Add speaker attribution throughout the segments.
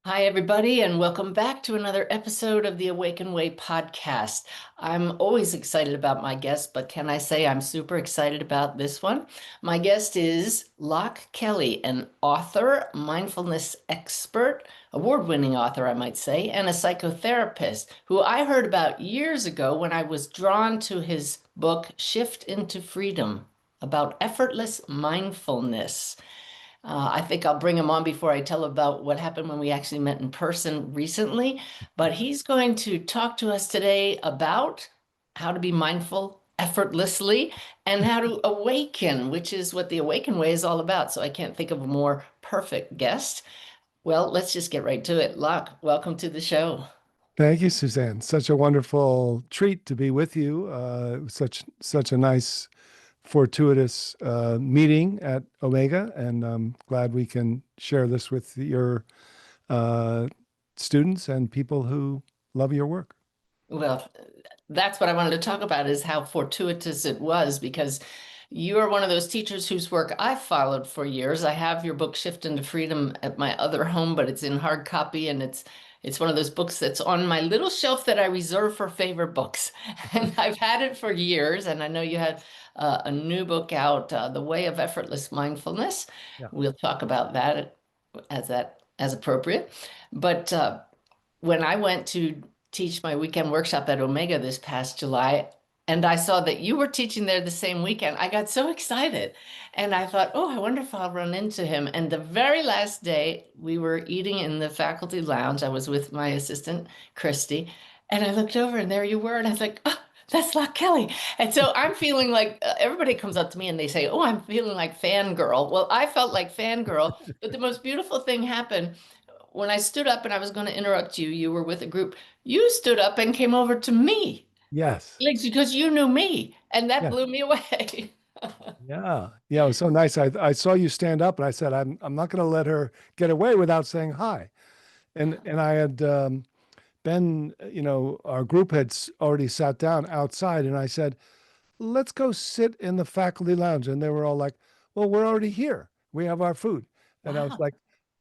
Speaker 1: Hi, everybody, and welcome back to another episode of the Awaken Way podcast. I'm always excited about my guests, but can I say I'm super excited about this one? My guest is Loch Kelly, an author, mindfulness expert, award-winning author, I might say, and a psychotherapist who I heard about years ago when I was drawn to his book, Shift into Freedom, about effortless mindfulness. I think I'll bring him on before I tell about what happened when we actually met in person recently. But he's going to talk to us today about how to be mindful effortlessly and how to awaken, which is what the Awaken Way is all about. So I can't think of a more perfect guest. Well, let's just get right to it. Locke, welcome to the show.
Speaker 2: Thank you, Suzanne. Such a wonderful treat to be with you. Such a nice, fortuitous meeting at Omega, and I'm glad we can share this with your uh, students and people who love your work.
Speaker 1: Well, that's what I wanted to talk about is how fortuitous it was because you are one of those teachers whose work I've followed for years. I have your book Shift into Freedom at my other home, but it's in hard copy and it's one of those books that's on my little shelf that I reserve for favorite books. And I've had it for years, and I know you had a new book out, The Way of Effortless Mindfulness.
Speaker 2: Yeah.
Speaker 1: We'll talk about that as appropriate. But when I went to teach my weekend workshop at Omega this past July, and I saw that you were teaching there the same weekend, I got so excited. And I thought, oh, I wonder if I'll run into him. And the very last day, we were eating in the faculty lounge. I was with my assistant, Christy, and I looked over and there you were. And I was like, oh, that's Loch Kelly. And so I'm feeling like everybody comes up to me and they say, oh, I'm feeling like fangirl. Well, I felt like fangirl, but the most beautiful thing happened when I stood up and I was going to interrupt you. You were with a group. You stood up and came over to me,
Speaker 2: Yes.
Speaker 1: like because you knew me, and that
Speaker 2: Yeah.
Speaker 1: blew me away.
Speaker 2: Yeah. Yeah. It was so nice. I saw you stand up, and I said, I'm not going to let her get away without saying hi. And I had been, our group had already sat down outside, and I said, let's go sit in the faculty lounge. And they were all like, well, we're already here. We have our food. And I was
Speaker 1: Wow.
Speaker 2: like,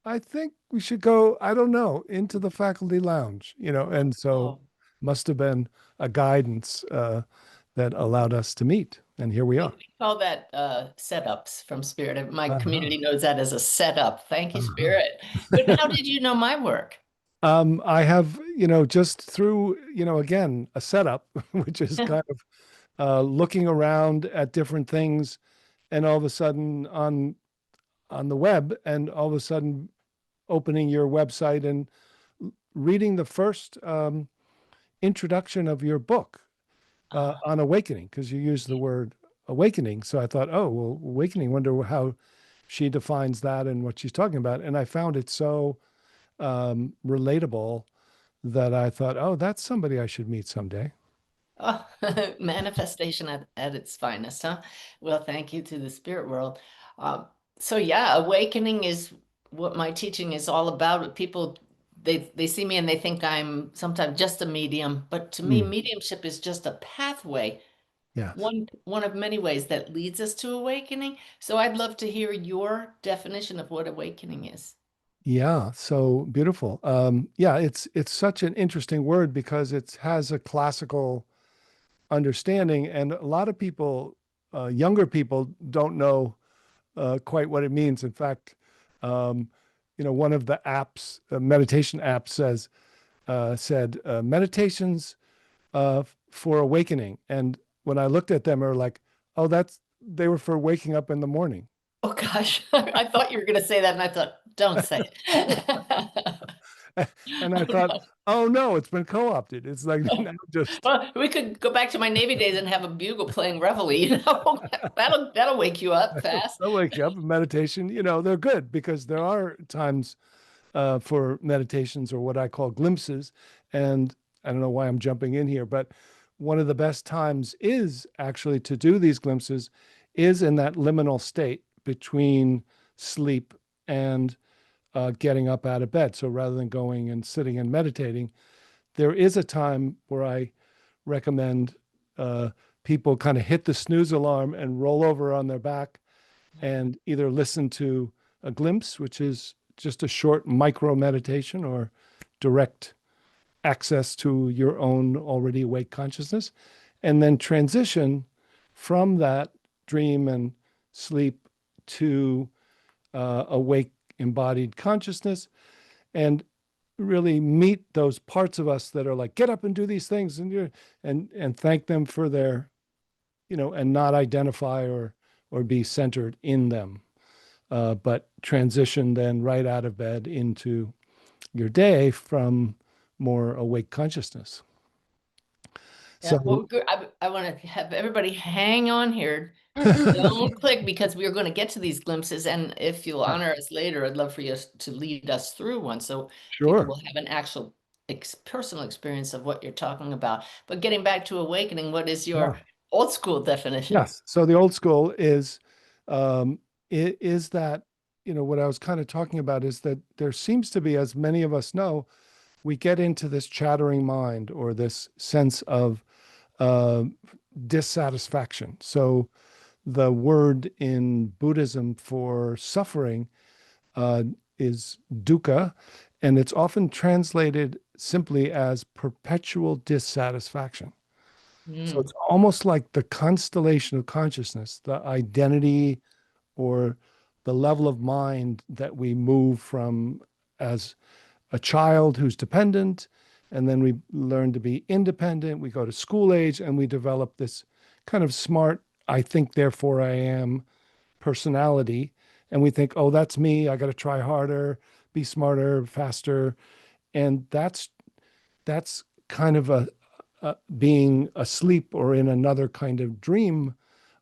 Speaker 2: I think we should go, I don't know, into the faculty lounge, and so
Speaker 1: Oh,
Speaker 2: must have been a guidance that allowed us to meet. And here we are.
Speaker 1: we call that setups from Spirit. My
Speaker 2: Uh-huh.
Speaker 1: community knows that as a setup. Thank you,
Speaker 2: Uh-huh.
Speaker 1: Spirit. But how did you know my work?
Speaker 2: I have, just through, again, a setup, which is kind of looking around at different things, and all of a sudden on the web, and all of a sudden opening your website and reading the first introduction of your book
Speaker 1: Uh,
Speaker 2: on awakening, because you use the word awakening. So I thought, oh, well, awakening, wonder how she defines that and what she's talking about. And I found it so relatable that I thought, oh, that's somebody I should meet someday.
Speaker 1: oh, manifestation at its finest, huh? Well, thank you to the spirit world. Um, so yeah, awakening is what my teaching is all about. People they see me and they think I'm sometimes just a medium, but to me,
Speaker 2: Mm.
Speaker 1: mediumship is just a pathway,
Speaker 2: Yes.
Speaker 1: one of many ways that leads us to awakening. So I'd love to hear your definition of what awakening is.
Speaker 2: Yeah, so beautiful. Yeah, it's such an interesting word because it has a classical understanding, and a lot of people, younger people, don't know quite what it means. In fact, um, one of the apps, meditation apps, said meditations for awakening, and when I looked at them, I were like, oh, they were for waking up in the morning.
Speaker 1: Oh gosh, I thought you were going to say that, and I thought, don't say it.
Speaker 2: And I
Speaker 1: Oh,
Speaker 2: thought,
Speaker 1: no.
Speaker 2: oh no, it's been co-opted. It's like now just
Speaker 1: Well, we could go back to my Navy days and have a bugle playing reveille, you know. That'll wake you up fast.
Speaker 2: they'll wake you up. Meditation, they're good because there are times for meditations, or what I call glimpses. And I don't know why I'm jumping in here, but one of the best times is actually to do these glimpses is in that liminal state between sleep and getting up out of bed. So rather than going and sitting and meditating, there is a time where I recommend uh, people kind of hit the snooze alarm and roll over on their back and either listen to a glimpse, which is just a short micro meditation or direct access to your own already awake consciousness, and then transition from that dream and sleep to awake embodied consciousness, and really meet those parts of us that are like, get up and do these things, and thank them for their, and not identify or be centered in them, but transition then right out of bed into your day from more awake consciousness.
Speaker 1: Yeah, well,
Speaker 2: So,
Speaker 1: I want to have everybody hang on here. Don't click because we are going to get to these glimpses. And if you'll
Speaker 2: yeah,
Speaker 1: honor us later, I'd love for you to lead us through one so people
Speaker 2: sure.
Speaker 1: will have an actual personal experience of what you're talking about. But getting back to awakening, what is
Speaker 2: Yeah.
Speaker 1: your old school definition?
Speaker 2: Yes. So the old school um, is that, what I was kind of talking about is that there seems to be, as many of us know, we get into this chattering mind or this sense of uh, dissatisfaction. So the word in Buddhism for suffering uh, is dukkha, and it's often translated simply as perpetual dissatisfaction. So
Speaker 1: Mm.
Speaker 2: it's almost like the constellation of consciousness, the identity or the level of mind that we move from as a child who's dependent, and then we learn to be independent. We go to school age and we develop this kind of smart, I think, therefore I am personality. And we think, oh, that's me. I got to try harder, be smarter, faster. And that's kind of being asleep or in another kind of dream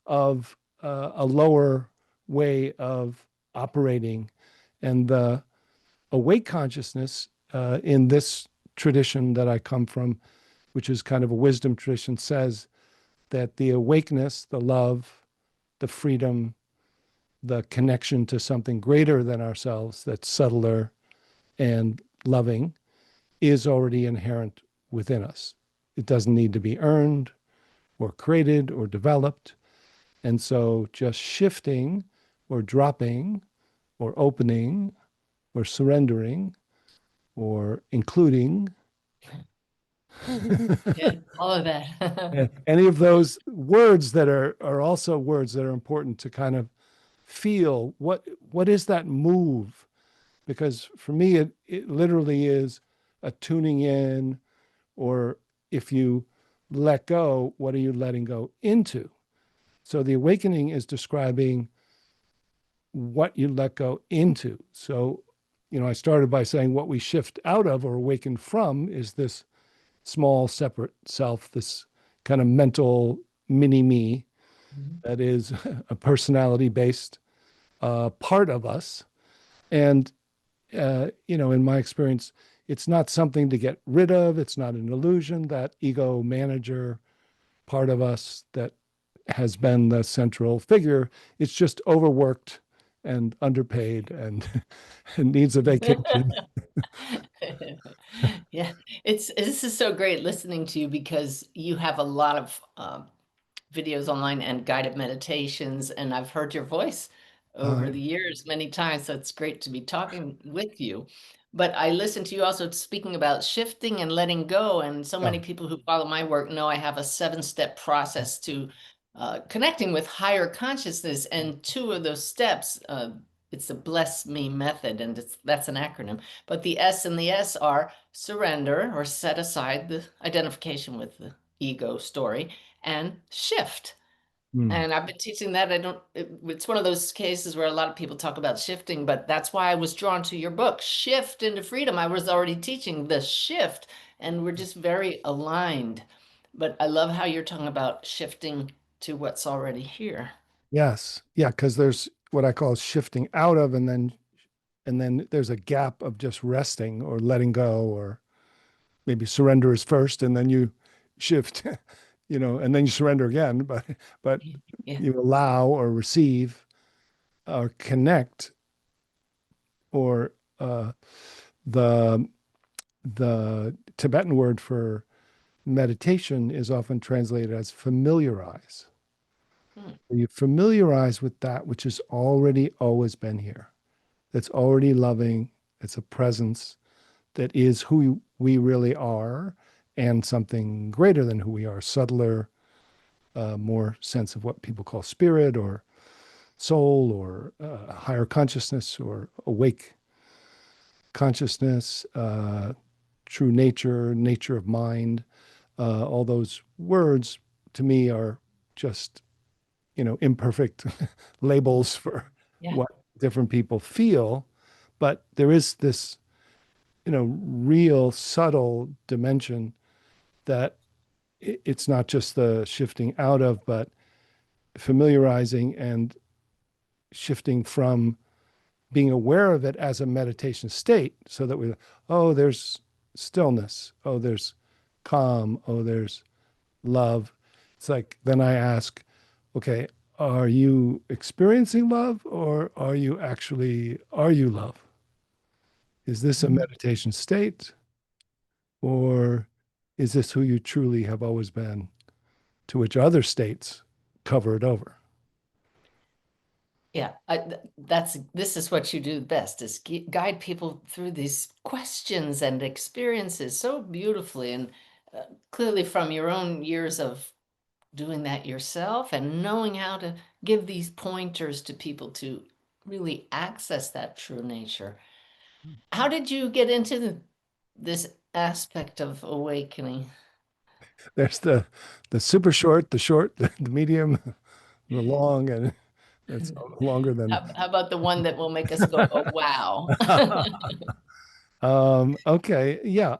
Speaker 2: of a lower way of operating. And the awake consciousness in this tradition that I come from, which is kind of a wisdom tradition, says that the awakeness, the love, the freedom, the connection to something greater than ourselves that's subtler and loving is already inherent within us. It doesn't need to be earned or created or developed. And so just shifting or dropping or opening or surrendering or including
Speaker 1: Yeah, all of that.
Speaker 2: any of those words that are also words that are important to kind of feel what is that move, because for me it literally is a tuning in, or if you let go, what are you letting go into? So the awakening is describing what you let go into. So, I started by saying what we shift out of or awaken from is this small separate self, this kind of mental mini me that is a personality based part of us. And, in my experience, it's not something to get rid of. It's not an illusion. That ego manager part of us that has been the central figure, it's just overworked and underpaid and, and needs a vacation.
Speaker 1: Yeah, this is so great listening to you because you have a lot of videos online and guided meditations, and I've heard your voice over
Speaker 2: Uh,
Speaker 1: the years many times, so it's great to be talking with you. But I listened to you also speaking about shifting and letting go, and so
Speaker 2: yeah.
Speaker 1: many people who follow my work know I have a 7-step process to connecting with higher consciousness, and two of those steps, it's the Bless Me method, and that's an acronym. But the S and the S are surrender or set aside the identification with the ego story and shift.
Speaker 2: Mm.
Speaker 1: And I've been teaching that. It's one of those cases where a lot of people talk about shifting, but that's why I was drawn to your book, Shift into Freedom. I was already teaching the shift, and we're just very aligned. But I love how you're talking about shifting to what's already here.
Speaker 2: Yes. Yeah. Because there's what I call shifting out of, and then there's a gap of just resting or letting go, or maybe surrender is first and then you shift, and then you surrender again. But
Speaker 1: Yeah.
Speaker 2: you allow or receive or connect, or the the Tibetan word for meditation is often translated as familiarize.
Speaker 1: Hmm.
Speaker 2: You familiarize with that which has already always been here, that's already loving, It's a presence that is who we really are and something greater than who we are, subtler, more sense of what people call spirit or soul or higher consciousness or awake consciousness, true nature, nature of mind. All those words to me are just, imperfect labels for
Speaker 1: Yeah.
Speaker 2: what different people feel. But there is this, real subtle dimension that it's not just the shifting out of, but familiarizing and shifting from being aware of it as a meditation state so that we, oh, there's stillness. Oh, there's calm. Oh, there's love. It's like, then I ask, okay, are you experiencing love or are you love? Is this a
Speaker 1: Mhm.
Speaker 2: meditation state or is this who you truly have always been, to which other states cover it over?
Speaker 1: Yeah, this is what you do best is guide people through these questions and experiences so beautifully and clearly from your own years of doing that yourself and knowing how to give these pointers to people to really access that true nature. How did you get into this aspect of awakening?
Speaker 2: There's the super short, the short, the medium, the long, and it's longer than.
Speaker 1: How about the one that will make us go, oh, wow?
Speaker 2: Okay, yeah,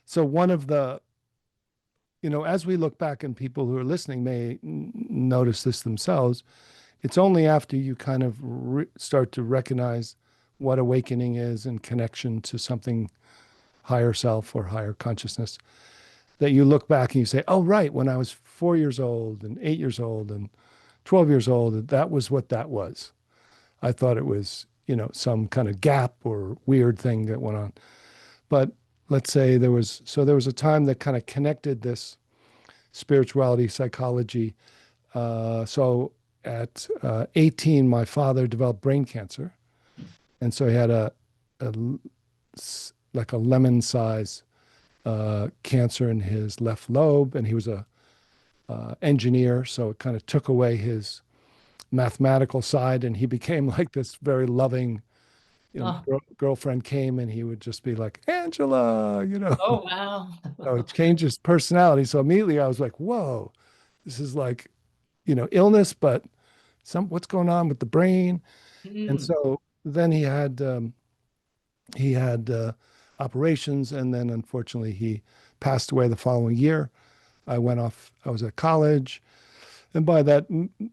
Speaker 2: so one of the, as we look back and people who are listening may notice this themselves, it's only after you kind of start to recognize what awakening is in connection to something higher self or higher consciousness that you look back and you say, oh, right, when I was 4 years old and 8 years old and 12 years old, that was what that was. I thought it was, some kind of gap or weird thing that went on. But let's say there was a time that kind of connected this spirituality, psychology. So at 18, my father developed brain cancer. And so he had a like a lemon size cancer in his left lobe. And he was a engineer. So it kind of took away his mathematical side. And he became like this very loving,
Speaker 1: Oh,
Speaker 2: girlfriend came and he would just be like, Angela,
Speaker 1: oh, wow.
Speaker 2: So it changed his personality. So immediately I was like, whoa, this is like, illness, but what's going on with the brain? And
Speaker 1: Mm.
Speaker 2: so then he had operations, and then unfortunately he passed away the following year. I was at college, and by that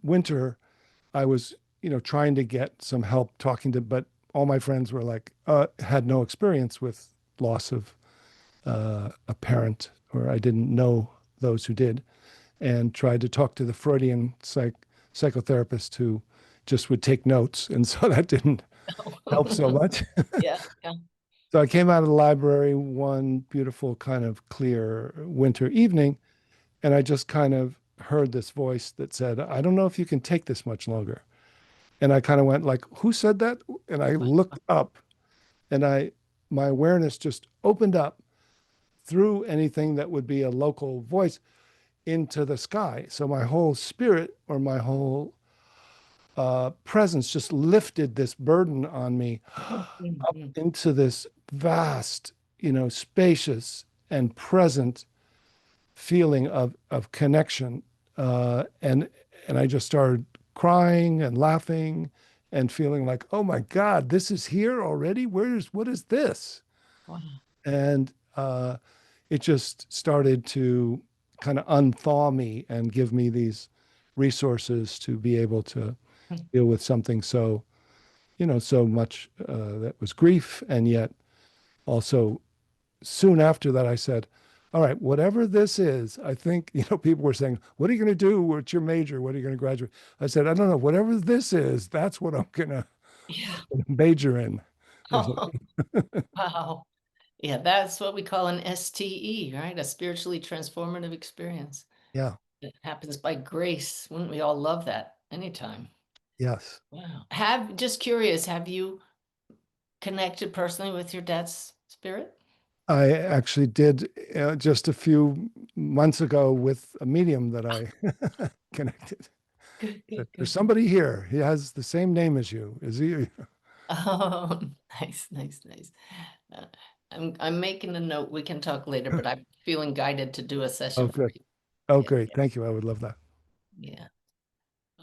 Speaker 2: winter, I was, trying to get some help talking to, but all my friends were like, had no experience with loss of a parent, or I didn't know those who did, and tried to talk to the Freudian psychotherapist who just would take notes. And so that didn't help so much.
Speaker 1: Yeah, yeah.
Speaker 2: So I came out of the library one beautiful, kind of clear winter evening, and I just kind of heard this voice that said, I don't know if you can take this much longer. And I kind of went like, who said that? And I looked up and my awareness just opened up through anything that would be a local voice into the sky. So my whole spirit or my whole presence just lifted this burden on me up
Speaker 1: Mhm.
Speaker 2: into this vast, spacious and present feeling of connection. And I just started crying and laughing and feeling like, oh my God, this is here already. What is this?
Speaker 1: Wow.
Speaker 2: And it just started to kind of unthaw me and give me these resources to be able to deal with something so, so much that was grief. And yet also soon after that, I said, all right, whatever this is, I think, people were saying, what are you going to do? What's your major? What are you going to graduate? I said, I don't know. Whatever this is, that's what I'm going to
Speaker 1: Yeah.
Speaker 2: major in. Is
Speaker 1: Oh, wow. Yeah, that's what we call an STE, right? A spiritually transformative experience.
Speaker 2: Yeah.
Speaker 1: It happens by grace. Wouldn't we all love that anytime?
Speaker 2: Yes.
Speaker 1: Wow. Just curious, have you connected personally with your dad's spirit?
Speaker 2: I actually did just a few months ago with a medium that I connected.
Speaker 1: Good,
Speaker 2: That
Speaker 1: good,
Speaker 2: there's
Speaker 1: good.
Speaker 2: somebody here. He has the same name as you. Is he?
Speaker 1: Oh, nice, nice, nice. Uh, I'm making a note. We can talk later, but I'm feeling guided to do a
Speaker 2: Oh,
Speaker 1: session for
Speaker 2: good.
Speaker 1: you.
Speaker 2: Oh,
Speaker 1: Yeah,
Speaker 2: great. Thank you. I would love that.
Speaker 1: yeah.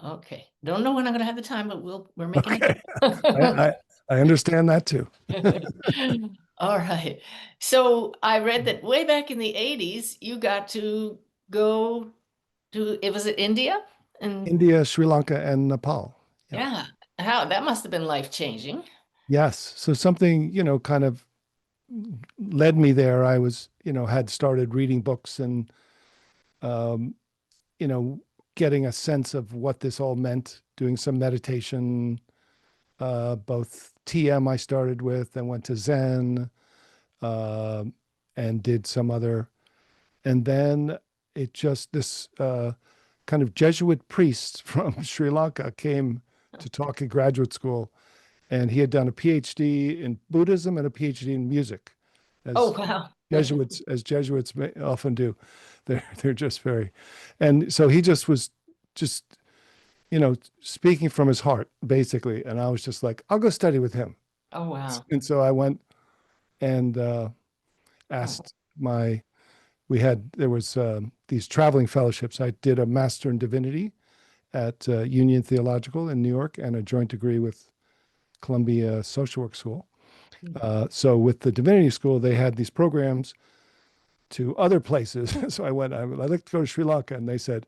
Speaker 1: Okay. Don't know when I'm gonna have the time, but we're making
Speaker 2: Okay. I,
Speaker 1: it.
Speaker 2: I, I understand that too.
Speaker 1: All right. So I read that way back in the 80s, you got to go to, it was it India? And
Speaker 2: India, Sri Lanka, and Nepal. Yeah.
Speaker 1: yeah, how that must have been life-changing.
Speaker 2: Yes. So something, kind of led me there. I was, had started reading books and, um, you know, getting a sense of what this all meant, doing some meditation, both TM I started with, then went to Zen, uh, and did some other. And then it just, this kind of Jesuit priest from Sri Lanka came to talk at graduate school, and he had done a PhD in Buddhism and a PhD in music,
Speaker 1: Oh,
Speaker 2: as
Speaker 1: wow.
Speaker 2: Jesuits often do. They're just very, and so he just was just speaking from his heart basically, and I was just like, I'll go study with him.
Speaker 1: Oh, wow.
Speaker 2: And so I went and asked my we had there was these traveling fellowships. I did a master in divinity at Union Theological in New York and a joint degree with Columbia Social Work School. So with the divinity school, they had these programs to other places. So I went. I'd like to go to Sri Lanka, and they said,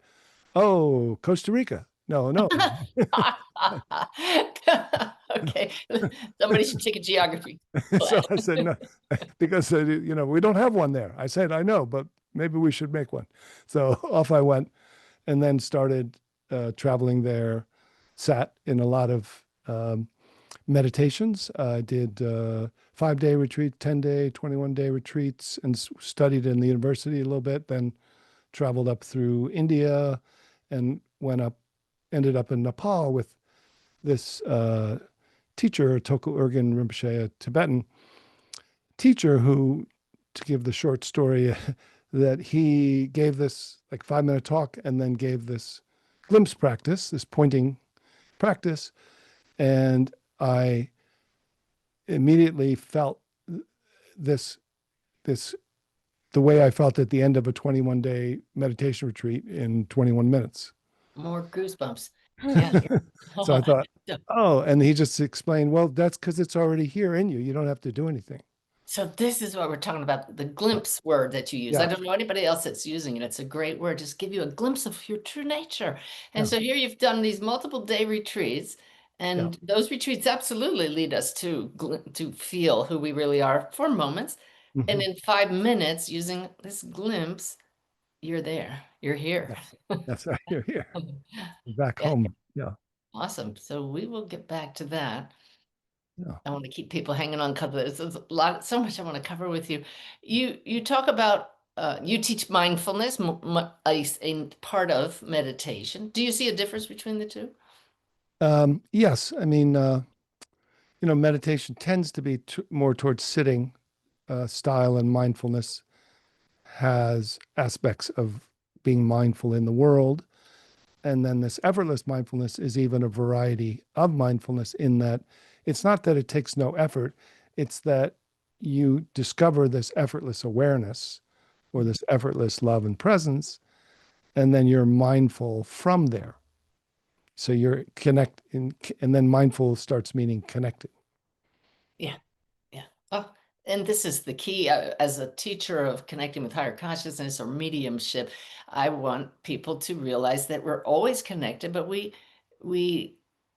Speaker 2: "Oh, Costa Rica." No, no.
Speaker 1: Okay. Somebody should take a geography
Speaker 2: So
Speaker 1: class.
Speaker 2: I said no, because we don't have one there. I said I know, but maybe we should make one. So off I went, and then started traveling there. Sat in a lot of meditations. I did 5-day retreat, 10-day, 21-day retreats, and studied in the university a little bit. Then traveled up through India, and ended up in Nepal with this teacher, Toku Urgyen Rinpoche, a Tibetan teacher who, to give the short story, that he gave this like 5-minute talk and then gave this glimpse practice, this pointing practice. And I immediately felt this, this, the way I felt at the end of a 21-day meditation retreat in 21 minutes.
Speaker 1: More goosebumps. Yeah.
Speaker 2: So I thought,
Speaker 1: So
Speaker 2: oh, and he just explained, well, that's because it's already here in you. You don't have to do anything.
Speaker 1: So this is what we're talking about, the glimpse word that you use. I
Speaker 2: Yeah.
Speaker 1: don't know anybody else that's using it. It's a great word. Just give you a glimpse of your true nature. And
Speaker 2: Yeah.
Speaker 1: so here you've done these multiple day retreats,
Speaker 2: Yeah.
Speaker 1: and those retreats absolutely lead us to feel who we really are for moments. And
Speaker 2: Hmm.
Speaker 1: in 5 minutes, using this glimpse, you're there. You're here.
Speaker 2: Yes. That's right. You're here. Back
Speaker 1: Yeah,
Speaker 2: home. Yeah.
Speaker 1: awesome. So we will get back to that.
Speaker 2: Yeah.
Speaker 1: I want to keep people hanging on because there's a lot, so much I want to cover with you. You talk about you teach mindfulness, a part of meditation. Do you see a difference between the two?
Speaker 2: Yes. I mean, meditation tends to be more towards sitting style, and mindfulness has aspects of being mindful in the world. And then this effortless mindfulness is even a variety of mindfulness, in that it's not that it takes no effort, it's that you discover this effortless awareness or this effortless love and presence, and then you're mindful from there. So you're and then mindful starts meaning connected.
Speaker 1: Yeah, yeah. Oh, and this is the key. As a teacher of connecting with higher consciousness or mediumship, I want people to realize that we're always connected, but we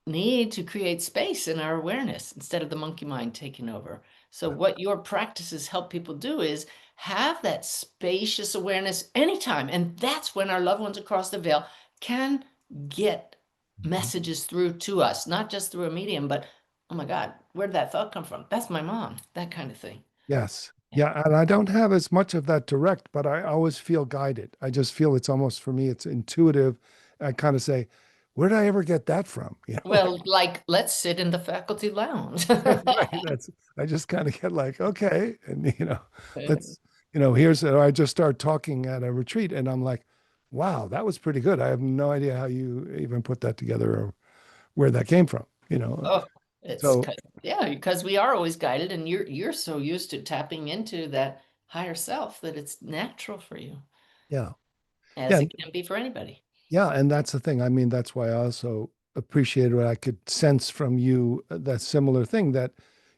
Speaker 1: need to create space in our awareness instead of the monkey mind taking over. So what your practices help people do is have that spacious awareness anytime, and that's when our loved ones across the veil can get
Speaker 2: Mhm.
Speaker 1: messages through to us, not just through a medium, but oh my God, where did that thought come from? That's my mom, that kind of thing.
Speaker 2: Yes.
Speaker 1: Yeah.
Speaker 2: Yeah. And I don't have as much of that direct, but I always feel guided. I just feel it's almost, for me, it's intuitive. I kind of say, where did I ever get that from?
Speaker 1: Well, like, let's sit in the faculty lounge.
Speaker 2: Right. I just kind of get like, okay. And, let's, here's, I just start talking at a retreat and I'm like, wow, that was pretty good. I have no idea how you even put that together or where that came from.
Speaker 1: Oh, it's
Speaker 2: So,
Speaker 1: 'cause- yeah, because we are always guided, and you're so used to tapping into that higher self that it's natural for you,
Speaker 2: yeah.
Speaker 1: as
Speaker 2: Yeah.
Speaker 1: it can be for anybody.
Speaker 2: Yeah, and that's the thing. I mean, that's why I also appreciated what I could sense from you, that similar thing that,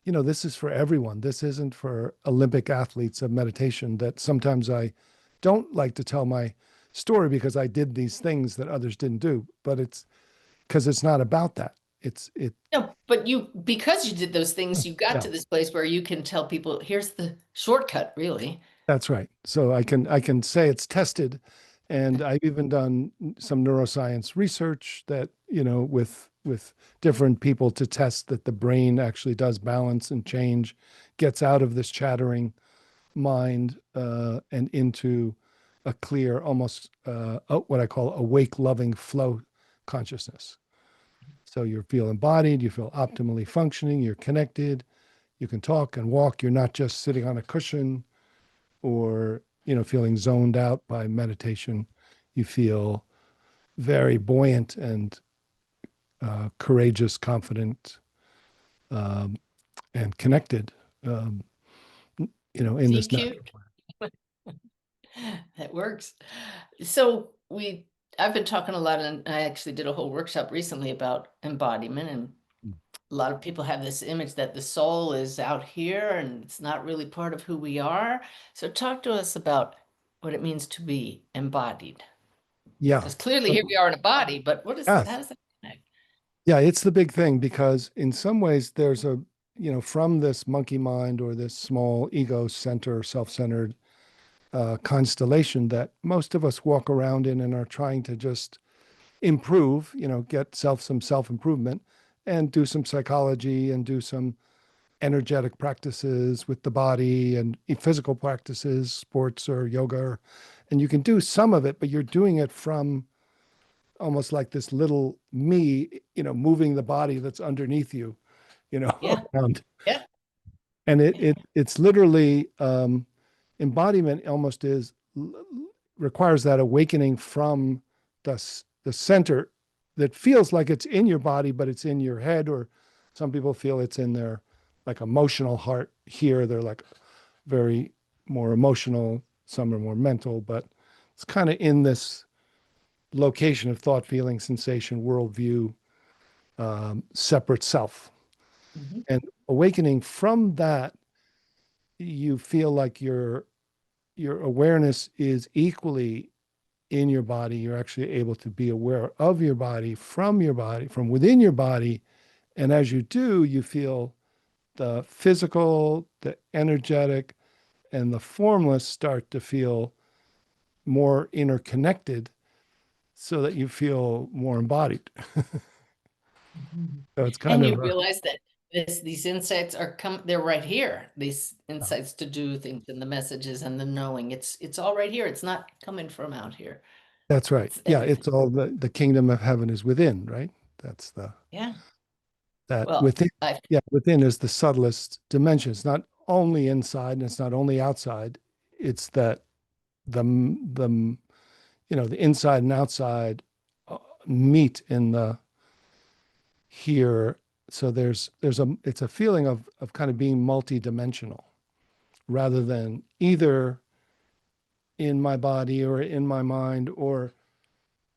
Speaker 2: this is for everyone. This isn't for Olympic athletes of meditation, that sometimes I don't like to tell my story because I did these things that others didn't do, but it's because it's not about that. It
Speaker 1: No, but because you did those things, you got
Speaker 2: yeah.
Speaker 1: to this place where you can tell people, here's the shortcut, really.
Speaker 2: That's right. So I can say it's tested, and I've even done some neuroscience research that, with different people to test that the brain actually does balance and change, gets out of this chattering mind and into a clear, almost what I call awake, loving flow consciousness. So you feel embodied, you feel optimally functioning, you're connected, you can talk and walk. You're not just sitting on a cushion or feeling zoned out by meditation. You feel very buoyant and courageous, confident, um, and connected, um, in
Speaker 1: See,
Speaker 2: this natural
Speaker 1: cute.
Speaker 2: way.
Speaker 1: That works. So I've been talking a lot, and I actually did a whole workshop recently about embodiment, and a lot of people have this image that the soul is out here and it's not really part of who we are. So talk to us about what it means to be embodied.
Speaker 2: Yeah.
Speaker 1: Because clearly
Speaker 2: So,
Speaker 1: here we are in a body, but how
Speaker 2: yes.
Speaker 1: does that connect?
Speaker 2: Yeah, it's the big thing because in some ways there's from this monkey mind or this small ego center, self-centered constellation that most of us walk around in and are trying to just improve, get some self-improvement and do some psychology and do some energetic practices with the body and physical practices, sports or yoga. And you can do some of it, but you're doing it from almost like this little me, moving the body that's underneath you,
Speaker 1: Yeah,
Speaker 2: around.
Speaker 1: yeah.
Speaker 2: And it's literally embodiment almost requires that awakening from the center that feels like it's in your body, but it's in your head, or some people feel it's in their like emotional heart here. They're like very more emotional, some are more mental, but it's kind of in this location of thought, feeling, sensation, worldview, separate self.
Speaker 1: Mhm.
Speaker 2: And awakening from that, you feel like your awareness is equally in your body. You're actually able to be aware of your body, from within your body. And as you do, you feel the physical, the energetic, and the formless start to feel more interconnected so that you feel more embodied.
Speaker 1: Mhm.
Speaker 2: So it's kind
Speaker 1: And
Speaker 2: of
Speaker 1: you realize that these insights they're right here. These
Speaker 2: uh,
Speaker 1: insights to do things and the messages and the knowing. It's all right here. It's not coming from out here.
Speaker 2: that's right.
Speaker 1: It's
Speaker 2: Yeah,
Speaker 1: everything.
Speaker 2: it's all the kingdom of heaven is within, right? That's
Speaker 1: Yeah.
Speaker 2: that
Speaker 1: Well,
Speaker 2: within. Yeah, within is the subtlest dimension. It's not only inside and it's not only outside. It's that the the inside and outside meet in the here. So it's a feeling of kind of being multidimensional rather than either in my body or in my mind or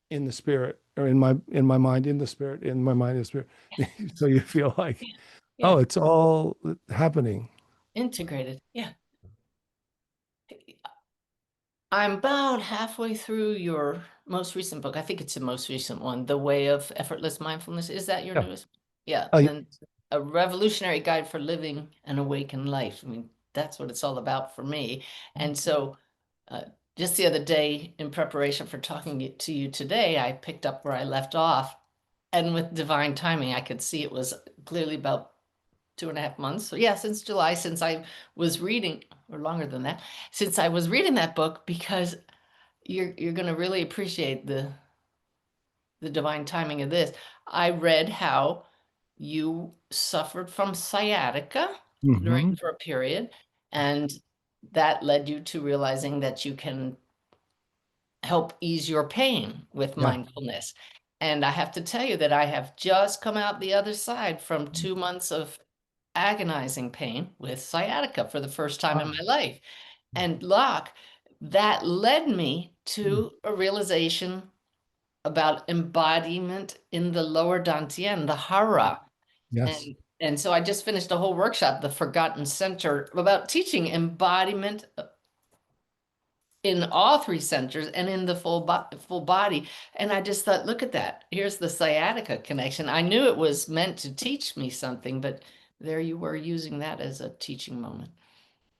Speaker 2: in the spirit or in my mind in the spirit in my mind in the spirit. So you feel like,
Speaker 1: yeah,
Speaker 2: oh,
Speaker 1: yeah,
Speaker 2: it's all happening.
Speaker 1: integrated. Yeah. I'm about halfway through your most recent book. I think it's the most recent one, The Way of Effortless Mindfulness. Is that your
Speaker 2: Yeah.
Speaker 1: newest? Yeah.
Speaker 2: Oh, yeah.
Speaker 1: And a revolutionary guide for living an awakened life. I mean, that's what it's all about for me. And so uh, just the other day, in preparation for talking to you today, I picked up where I left off. And with divine timing, I could see it was clearly about 2.5 months. So yeah, since July, since I was reading, or longer than that, since I was reading that book, because you're going to really appreciate the the divine timing of this. I read how you suffered from sciatica during
Speaker 2: Hmm.
Speaker 1: for a period, and that led you to realizing that you can help ease your pain with
Speaker 2: Yeah.
Speaker 1: mindfulness. And I have to tell you that I have just come out the other side from 2 months of agonizing pain with sciatica for the first time in
Speaker 2: Wow.
Speaker 1: my life. And Locke, that led me
Speaker 2: Mm.
Speaker 1: to a realization about embodiment in the lower dantian, the hara.
Speaker 2: Yes.
Speaker 1: And so I just finished a whole workshop, The Forgotten Center, about teaching embodiment in all three centers and in the full body. And I just thought, look at that. Here's the sciatica connection. I knew it was meant to teach me something, but there you were using that as a teaching moment.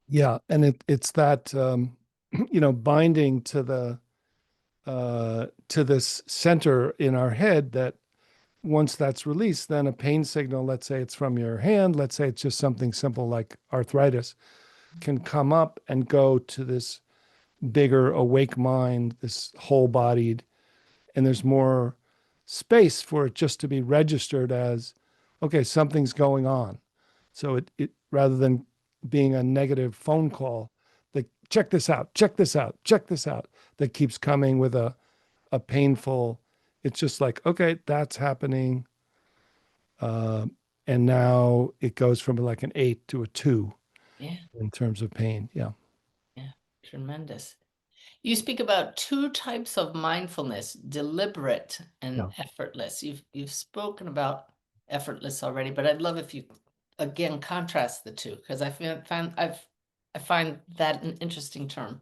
Speaker 2: Yeah. And it's that, binding to this center in our head that once that's released, then a pain signal, let's say it's from your hand, let's say it's just something simple like arthritis, can come up and go to this bigger awake mind, this whole bodied, and there's more space for it just to be registered as, okay, something's going on. So it rather than being a negative phone call, that check this out, check this out, check this out, that keeps coming with a painful, it's just like, okay, that's happening. Uh, and now it goes from like an 8 to a 2
Speaker 1: Yeah,
Speaker 2: in terms of pain. Yeah.
Speaker 1: yeah, tremendous. You speak about two types of mindfulness, deliberate and
Speaker 2: Yeah.
Speaker 1: effortless. You've spoken about effortless already, but I'd love if you again contrast the two because I find that an interesting term.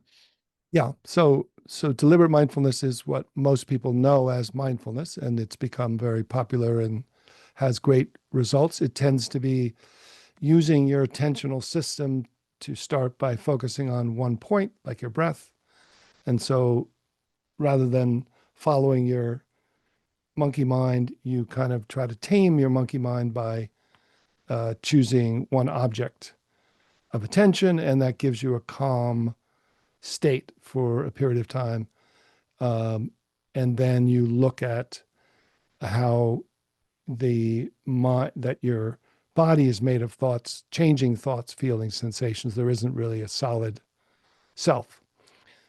Speaker 2: Yeah. So deliberate mindfulness is what most people know as mindfulness, and it's become very popular and has great results. It tends to be using your attentional system to start by focusing on one point, like your breath. And so rather than following your monkey mind, you kind of try to tame your monkey mind by choosing one object of attention, and that gives you a calm state for a period of time. Um, and then you look at how the mind that your body is made of thoughts, changing thoughts, feelings, sensations. There isn't really a solid self.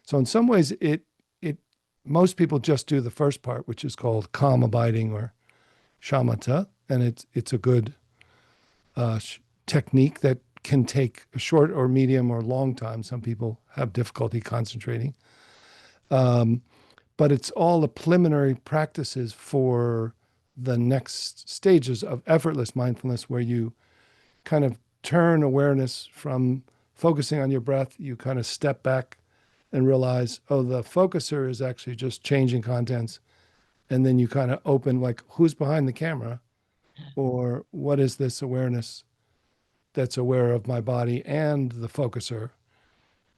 Speaker 2: So in some ways, it most people just do the first part, which is called calm abiding or shamatha, and it's a good technique that can take a short or medium or long time. Some people have difficulty concentrating. But it's all the preliminary practices for the next stages of effortless mindfulness, where you kind of turn awareness from focusing on your breath, you kind of step back and realize, oh, the focuser is actually just changing contents. And then you kind of open, like, who's behind the camera? Or what is this awareness that's aware of my body and the focuser?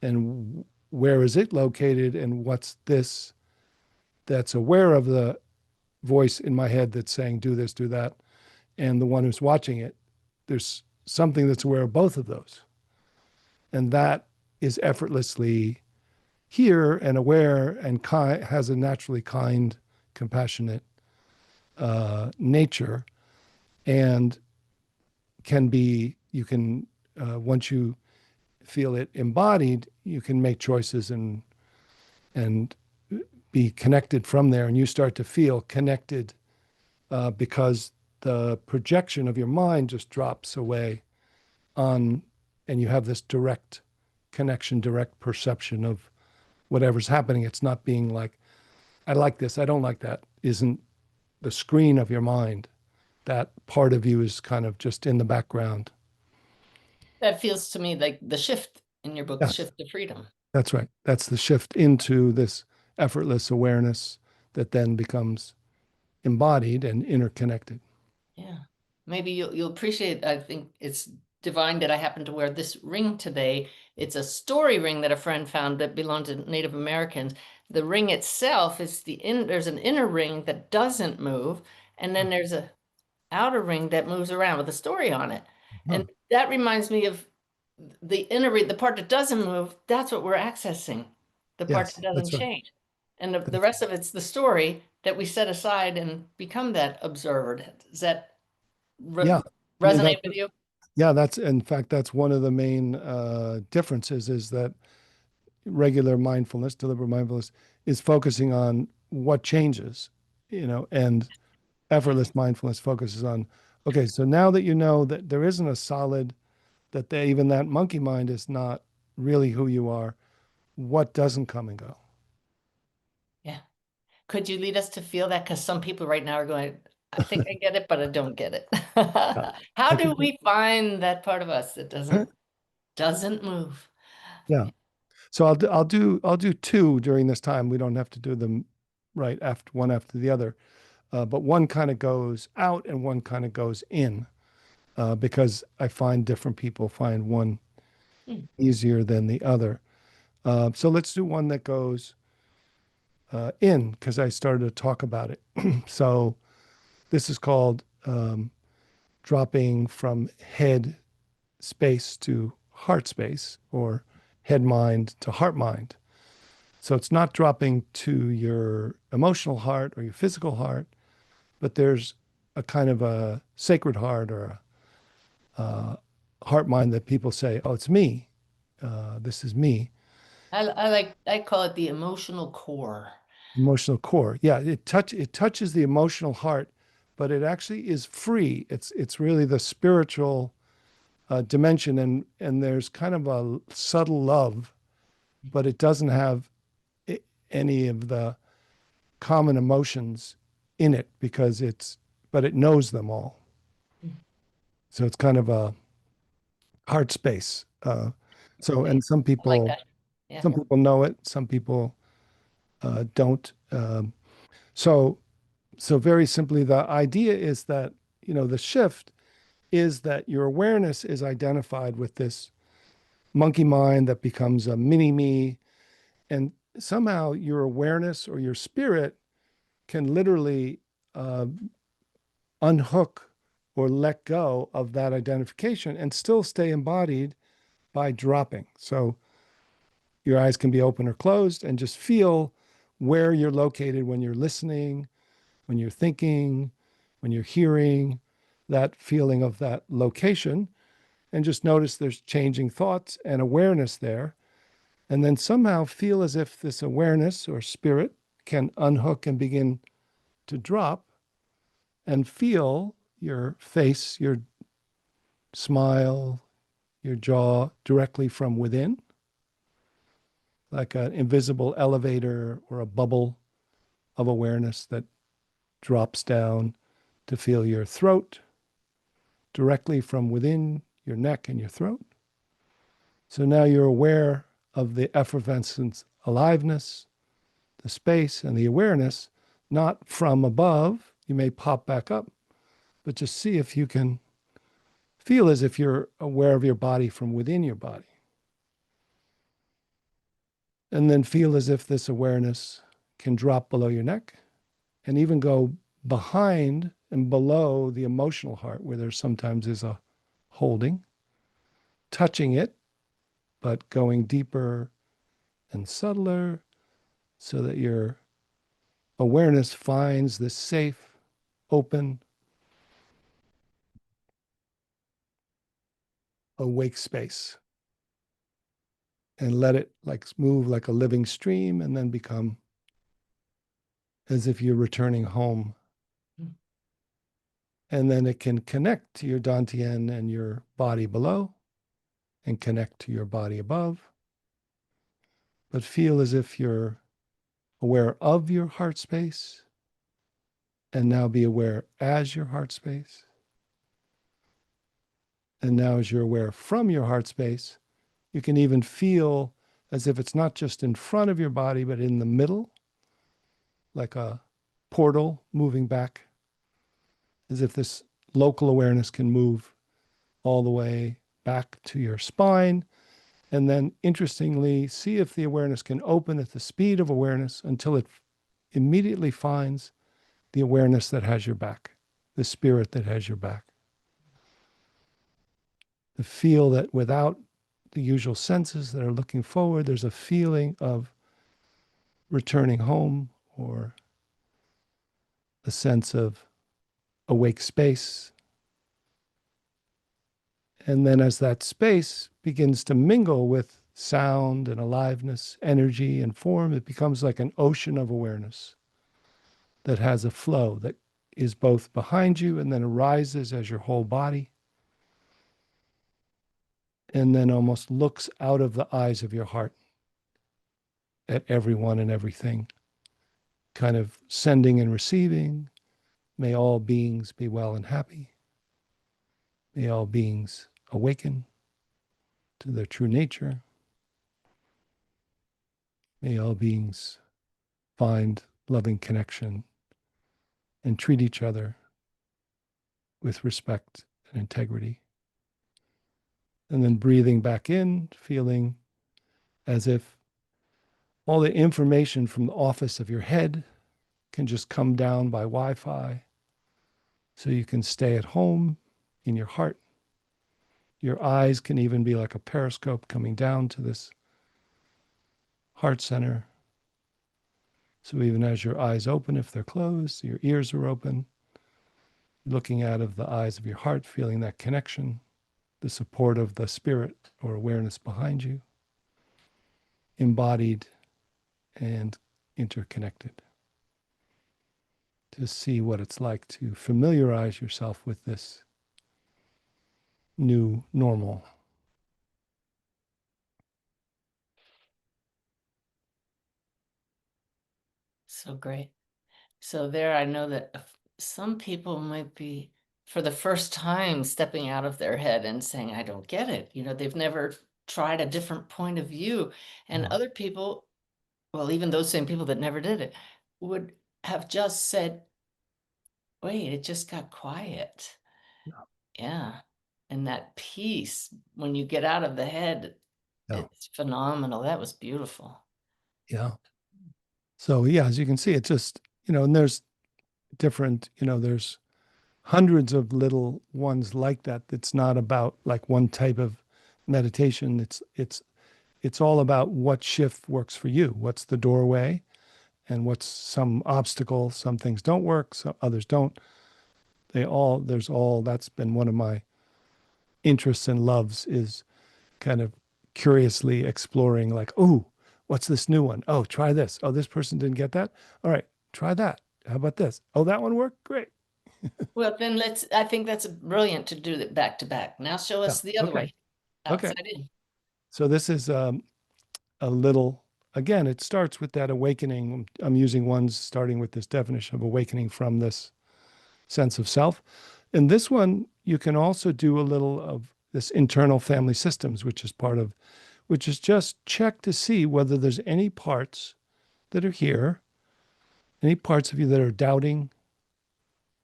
Speaker 2: And where is it located? And what's this that's aware of the voice in my head that's saying, do this, do that? And the one who's watching it, there's something that's aware of both of those. And that is effortlessly here and aware and has a naturally kind, compassionate nature, and can be, you can, once you feel it embodied, you can make choices and be connected from there. And you start to feel connected because the projection of your mind just drops away on, and you have this direct connection, direct perception of whatever's happening. It's not being like, I like this, I don't like that, isn't the screen of your mind. That part of you is kind of just in the background.
Speaker 1: That feels to me like the shift in your book, The
Speaker 2: Yes,
Speaker 1: Shift to Freedom.
Speaker 2: that's right. That's the shift into this effortless awareness that then becomes embodied and interconnected.
Speaker 1: Yeah. Maybe you'll appreciate, I think it's divine that I happen to wear this ring today. It's a story ring that a friend found that belonged to Native Americans. The ring itself is there's an inner ring that doesn't move, and then there's a outer ring that moves around with a story on it.
Speaker 2: Huh.
Speaker 1: And that reminds me of the inner ring, the part that doesn't move, that's what we're accessing, the part
Speaker 2: Yes,
Speaker 1: that doesn't
Speaker 2: that's right.
Speaker 1: change. And the rest of it's the story that we set aside and become that observer. Does that re
Speaker 2: Yeah. That,
Speaker 1: resonate with you?
Speaker 2: yeah, that's in fact that's one of the main differences is that regular mindfulness, deliberate mindfulness, is focusing on what changes, and effortless mindfulness focuses on, okay, so now that you know that there isn't a solid, that even that monkey mind is not really who you are, what doesn't come and go?
Speaker 1: Yeah. Could you lead us to feel that? Because some people right now are going, I think I get it, but I don't get it.
Speaker 2: Yeah.
Speaker 1: How
Speaker 2: I
Speaker 1: do
Speaker 2: can,
Speaker 1: we find that part of us that doesn't move?
Speaker 2: yeah. So I'll do two during this time. We don't have to do them right after one after the other, but one kind of goes out and one kind of goes in, because I find different people find one
Speaker 1: Hmm.
Speaker 2: easier than the other. So let's do one that goes in because I started to talk about it. So this is called dropping from head space to heart space, or head mind to heart mind. So it's not dropping to your emotional heart or your physical heart, but there's a kind of a sacred heart or a heart mind that people say, oh, it's me. This is me.
Speaker 1: I call it the emotional core.
Speaker 2: Emotional core. Yeah, it touches the emotional heart, but it actually is free. It's really the spiritual dimension, and there's kind of a subtle love, but it doesn't have any of the common emotions in it because but it knows them all.
Speaker 1: Hmm.
Speaker 2: So it's kind of a heart space. So,
Speaker 1: Okay.
Speaker 2: and
Speaker 1: I like that. Yeah.
Speaker 2: some people know it, some people don't. So, so very simply, the idea is that, the shift is that your awareness is identified with this monkey mind that becomes a mini me. And somehow your awareness or your spirit can literally uh, unhook or let go of that identification and still stay embodied by dropping. So your eyes can be open or closed and just feel where you're located when you're listening, when you're thinking, when you're hearing, that feeling of that location. And just notice there's changing thoughts and awareness there. And then somehow feel as if this awareness or spirit can unhook and begin to drop, and feel your face, your smile, your jaw directly from within, like an invisible elevator or a bubble of awareness that drops down to feel your throat directly from within your neck and your throat. So now you're aware of the effervescence, aliveness, the space, and the awareness, not from above. You may pop back up, but just see if you can feel as if you're aware of your body from within your body. And then feel as if this awareness can drop below your neck and even go behind and below the emotional heart, where there sometimes is a holding, touching it, but going deeper and subtler so that your awareness finds this safe, open, awake space, and let it like move like a living stream and then become as if you're returning home. And then it can connect to your dantian and your body below and connect to your body above, but feel as if you're aware of your heart space and now be aware as your heart space. And now, as you're aware from your heart space, you can even feel as if it's not just in front of your body, but in the middle, like a portal moving back, as if this local awareness can move all the way back to your spine. And then, interestingly, see if the awareness can open at the speed of awareness until it immediately finds the awareness that has your back, the spirit that has your back. To feel that without the usual senses that are looking forward, there's a feeling of returning home or a sense of awake space. And then as that space begins to mingle with sound and aliveness, energy and form, it becomes like an ocean of awareness that has a flow that is both behind you and then arises as your whole body, and then almost looks out of the eyes of your heart at everyone and everything, kind of sending and receiving. May all beings be well and happy. May all beings awaken to their true nature. May all beings find loving connection and treat each other with respect and integrity. And then breathing back in, feeling as if all the information from the office of your head can just come down by Wi-Fi so you can stay at home in your heart. Your eyes can even be like a periscope coming down to this heart center. So even as your eyes open, if they're closed, your ears are open, looking out of the eyes of your heart, feeling that connection, the support of the spirit or awareness behind you, embodied and interconnected. To see what it's like to familiarize yourself with this new normal.
Speaker 1: So great. So there, I know that some people might be, for the first time, stepping out of their head and saying, I don't get it. They've never tried a different point of view. And
Speaker 2: Yeah.
Speaker 1: other people, well, even those same people that never did it, would have just said, wait, it just got quiet. Yeah. And that peace, when you get out of the head,
Speaker 2: Yeah.
Speaker 1: it's phenomenal. That was beautiful.
Speaker 2: Yeah. So yeah, as you can see, it's just, and there's different, there's hundreds of little ones like that. That's not about like one type of meditation. It's all about what shift works for you. What's the doorway and what's some obstacle. Some things don't work, some others don't. That's been one of my interests and loves, is kind of curiously exploring like, oh, what's this new one? Oh, try this. Oh, this person didn't get that. All right, try that. How about this? Oh, that one worked. Great.
Speaker 1: Well, then I think that's brilliant to do that back to back. Now show
Speaker 2: Yeah.
Speaker 1: us the other
Speaker 2: Okay.
Speaker 1: way,
Speaker 2: Okay.
Speaker 1: outside in.
Speaker 2: So this is a little, again, it starts with that awakening. I'm using ones starting with this definition of awakening from this sense of self. In this one, you can also do a little of this internal family systems, which is just check to see whether there's any parts that are here, any parts of you that are doubting,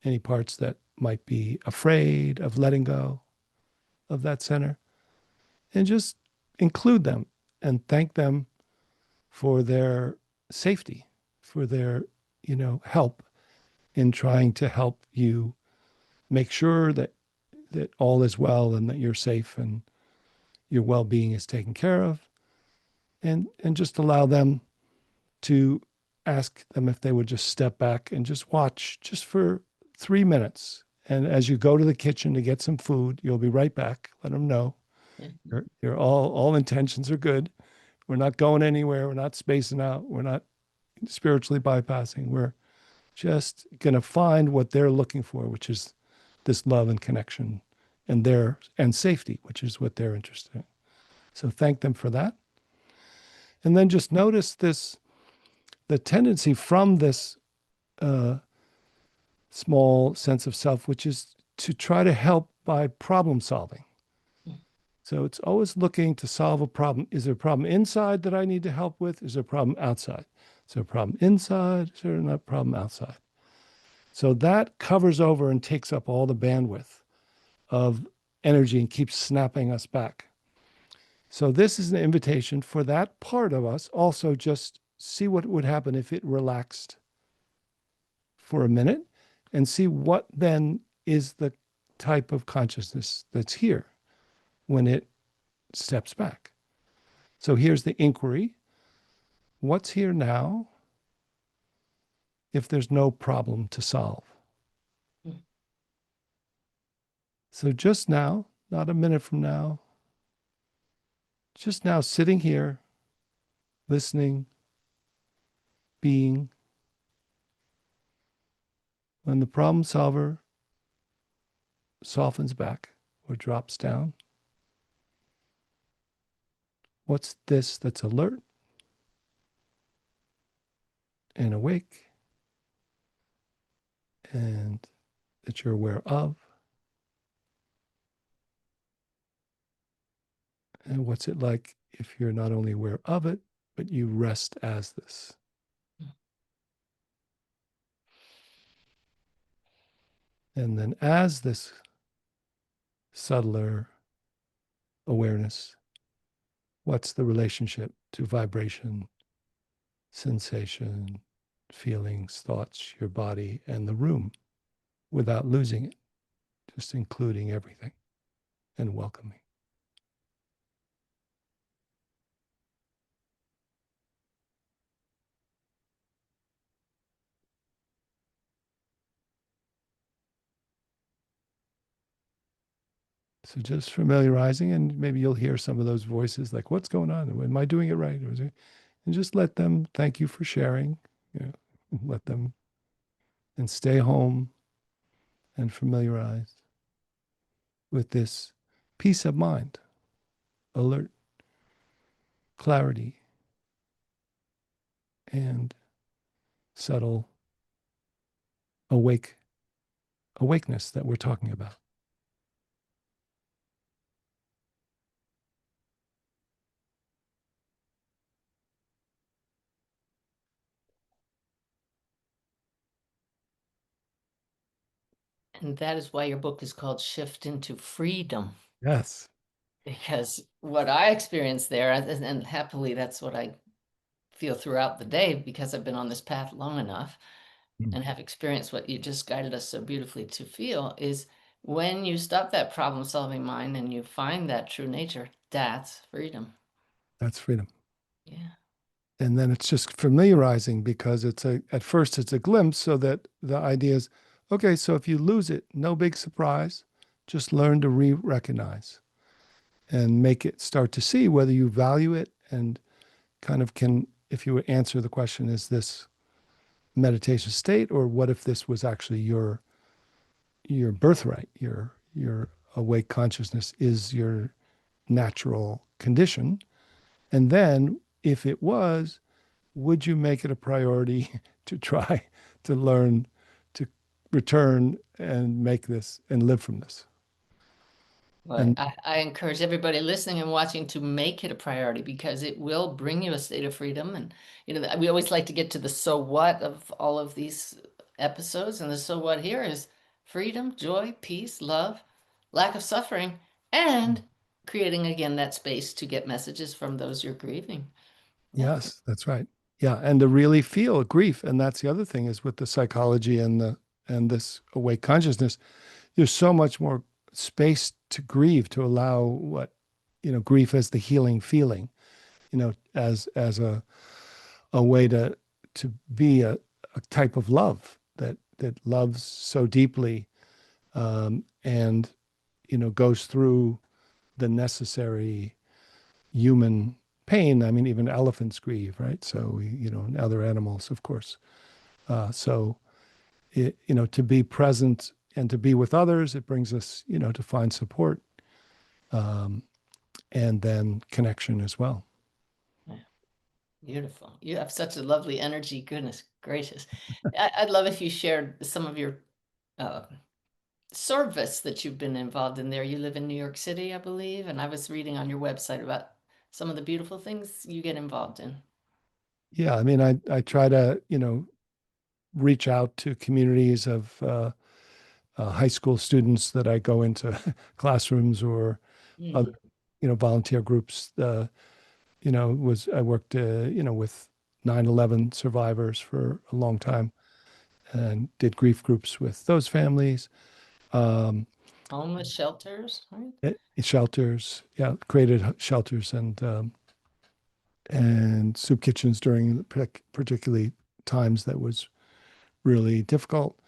Speaker 2: any parts that might be afraid of letting go of that center, and just include them and thank them for their safety, for their, help in trying to help you make sure that all is well and that you're safe and your well-being is taken care of, and just allow them to ask them if they would just step back and just watch just for 3 minutes. And as you go to the kitchen to get some food, you'll be right back. Let them know you're all intentions are good. We're not going anywhere. We're not spacing out. We're not spiritually bypassing. We're just going to find what they're looking for, which is this love and connection and safety, which is what they're interested in. So thank them for that. And then just notice the tendency from this uh, small sense of self, which is to try to help by problem solving. So it's always looking to solve a problem. Is there a problem inside that I need to help with? Is there a problem outside? Is there a problem inside? Is there not a problem outside? So that covers over and takes up all the bandwidth of energy and keeps snapping us back. So this is an invitation for that part of us also just see what would happen if it relaxed for a minute and see what then is the type of consciousness that's here when it steps back. So here's the inquiry. What's here now? if there's no problem to solve.
Speaker 1: Mm.
Speaker 2: So just now, not a minute from now, just now sitting here, listening, being, when the problem solver softens back or drops down, what's this that's alert and awake and that you're aware of? And what's it like if you're not only aware of it, but you rest as this? And then as this subtler awareness, what's the relationship to vibration, sensation, feelings, thoughts, your body, and the room without losing it, just including everything and welcoming. So just familiarizing, and maybe you'll hear some of those voices like, what's going on? Am I doing it right? And just let them thank you for sharing. You know, let them and stay home and familiarize with this peace of mind, alert, clarity, and subtle awakeness that we're talking about.
Speaker 1: And that is why your book is called Shift into Freedom,
Speaker 2: Yes.
Speaker 1: because what I experienced there, and happily that's what I feel throughout the day because I've been on this path long enough
Speaker 2: Mm.
Speaker 1: and have experienced what you just guided us so beautifully to feel, is when you stop that problem solving mind and you find that true nature, that's freedom.
Speaker 2: That's freedom.
Speaker 1: Yeah.
Speaker 2: And then it's just familiarizing because at first it's a glimpse, so that the idea is, okay, so if you lose it, no big surprise, just learn to recognize and make it start to see whether you value it, and kind of can, if you would answer the question, is this meditation state, or what if this was actually your birthright, your awake consciousness is your natural condition? And then if it was, would you make it a priority to try to learn to return and make this and live from this?
Speaker 1: Well,
Speaker 2: And
Speaker 1: I encourage everybody listening and watching to make it a priority because it will bring you a state of freedom. And, we always like to get to the so what of all of these episodes. And the so what here is freedom, joy, peace, love, lack of suffering, and creating again that space to get messages from those you're grieving. Yeah.
Speaker 2: yes, that's right. Yeah, and to really feel grief. And that's the other thing, is with the psychology and this awake consciousness, there's so much more space to grieve, to allow what, grief as the healing feeling, as a way to be a type of love that loves so deeply, and goes through the necessary human pain. I mean, even elephants grieve, right? So and other animals, of course. So to be present and to be with others, it brings us to find support, um, and then connection as well.
Speaker 1: Yeah. Beautiful. You have such a lovely energy. Goodness gracious. I'd love if you shared some of your uh, service that you've been involved in there. You live in New York City, I believe, and I was reading on your website about some of the beautiful things you get involved in.
Speaker 2: Yeah, I mean, I try to reach out to communities of high school students that I go into classrooms, or other
Speaker 1: Mm.
Speaker 2: volunteer groups. Was I worked with 9/11 survivors for a long time, and did grief groups with those families. Um,
Speaker 1: Homeless shelters, right?
Speaker 2: Shelters, yeah, created shelters and soup kitchens during particularly times that was really difficult.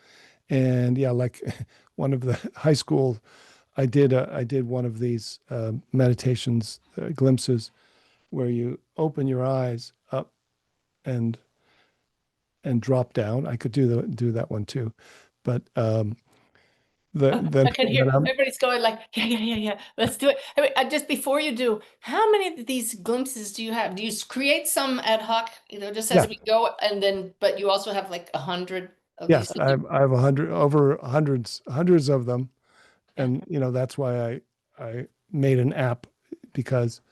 Speaker 2: And yeah, like one of the high school, I did one of these meditations, glimpses, where you open your eyes up and drop down. I could do that one too, but the
Speaker 1: I can
Speaker 2: thing
Speaker 1: hear
Speaker 2: that I'm
Speaker 1: everybody's going like, yeah, yeah, yeah, yeah. Let's do it. I mean, just before you do, how many of these glimpses do you have? Do you create some ad hoc, just as
Speaker 2: yeah
Speaker 1: we go, and then, but you also have like 100 of these
Speaker 2: yes
Speaker 1: that you,
Speaker 2: I have over hundreds of them,
Speaker 1: yeah,
Speaker 2: and that's why I made an app, because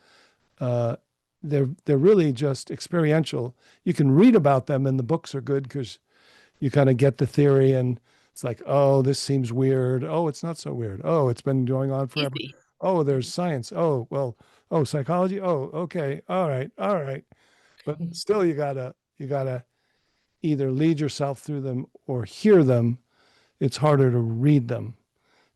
Speaker 2: uh, they're really just experiential. You can read about them, and the books are good because you kind of get the theory, and it's like, oh, this seems weird. Oh, it's not so weird. Oh, it's been going on forever.
Speaker 1: easy.
Speaker 2: Oh, there's science. Oh, well, oh, psychology. Oh, okay. All right. But still, you gotta either lead yourself through them or hear them. It's harder to read them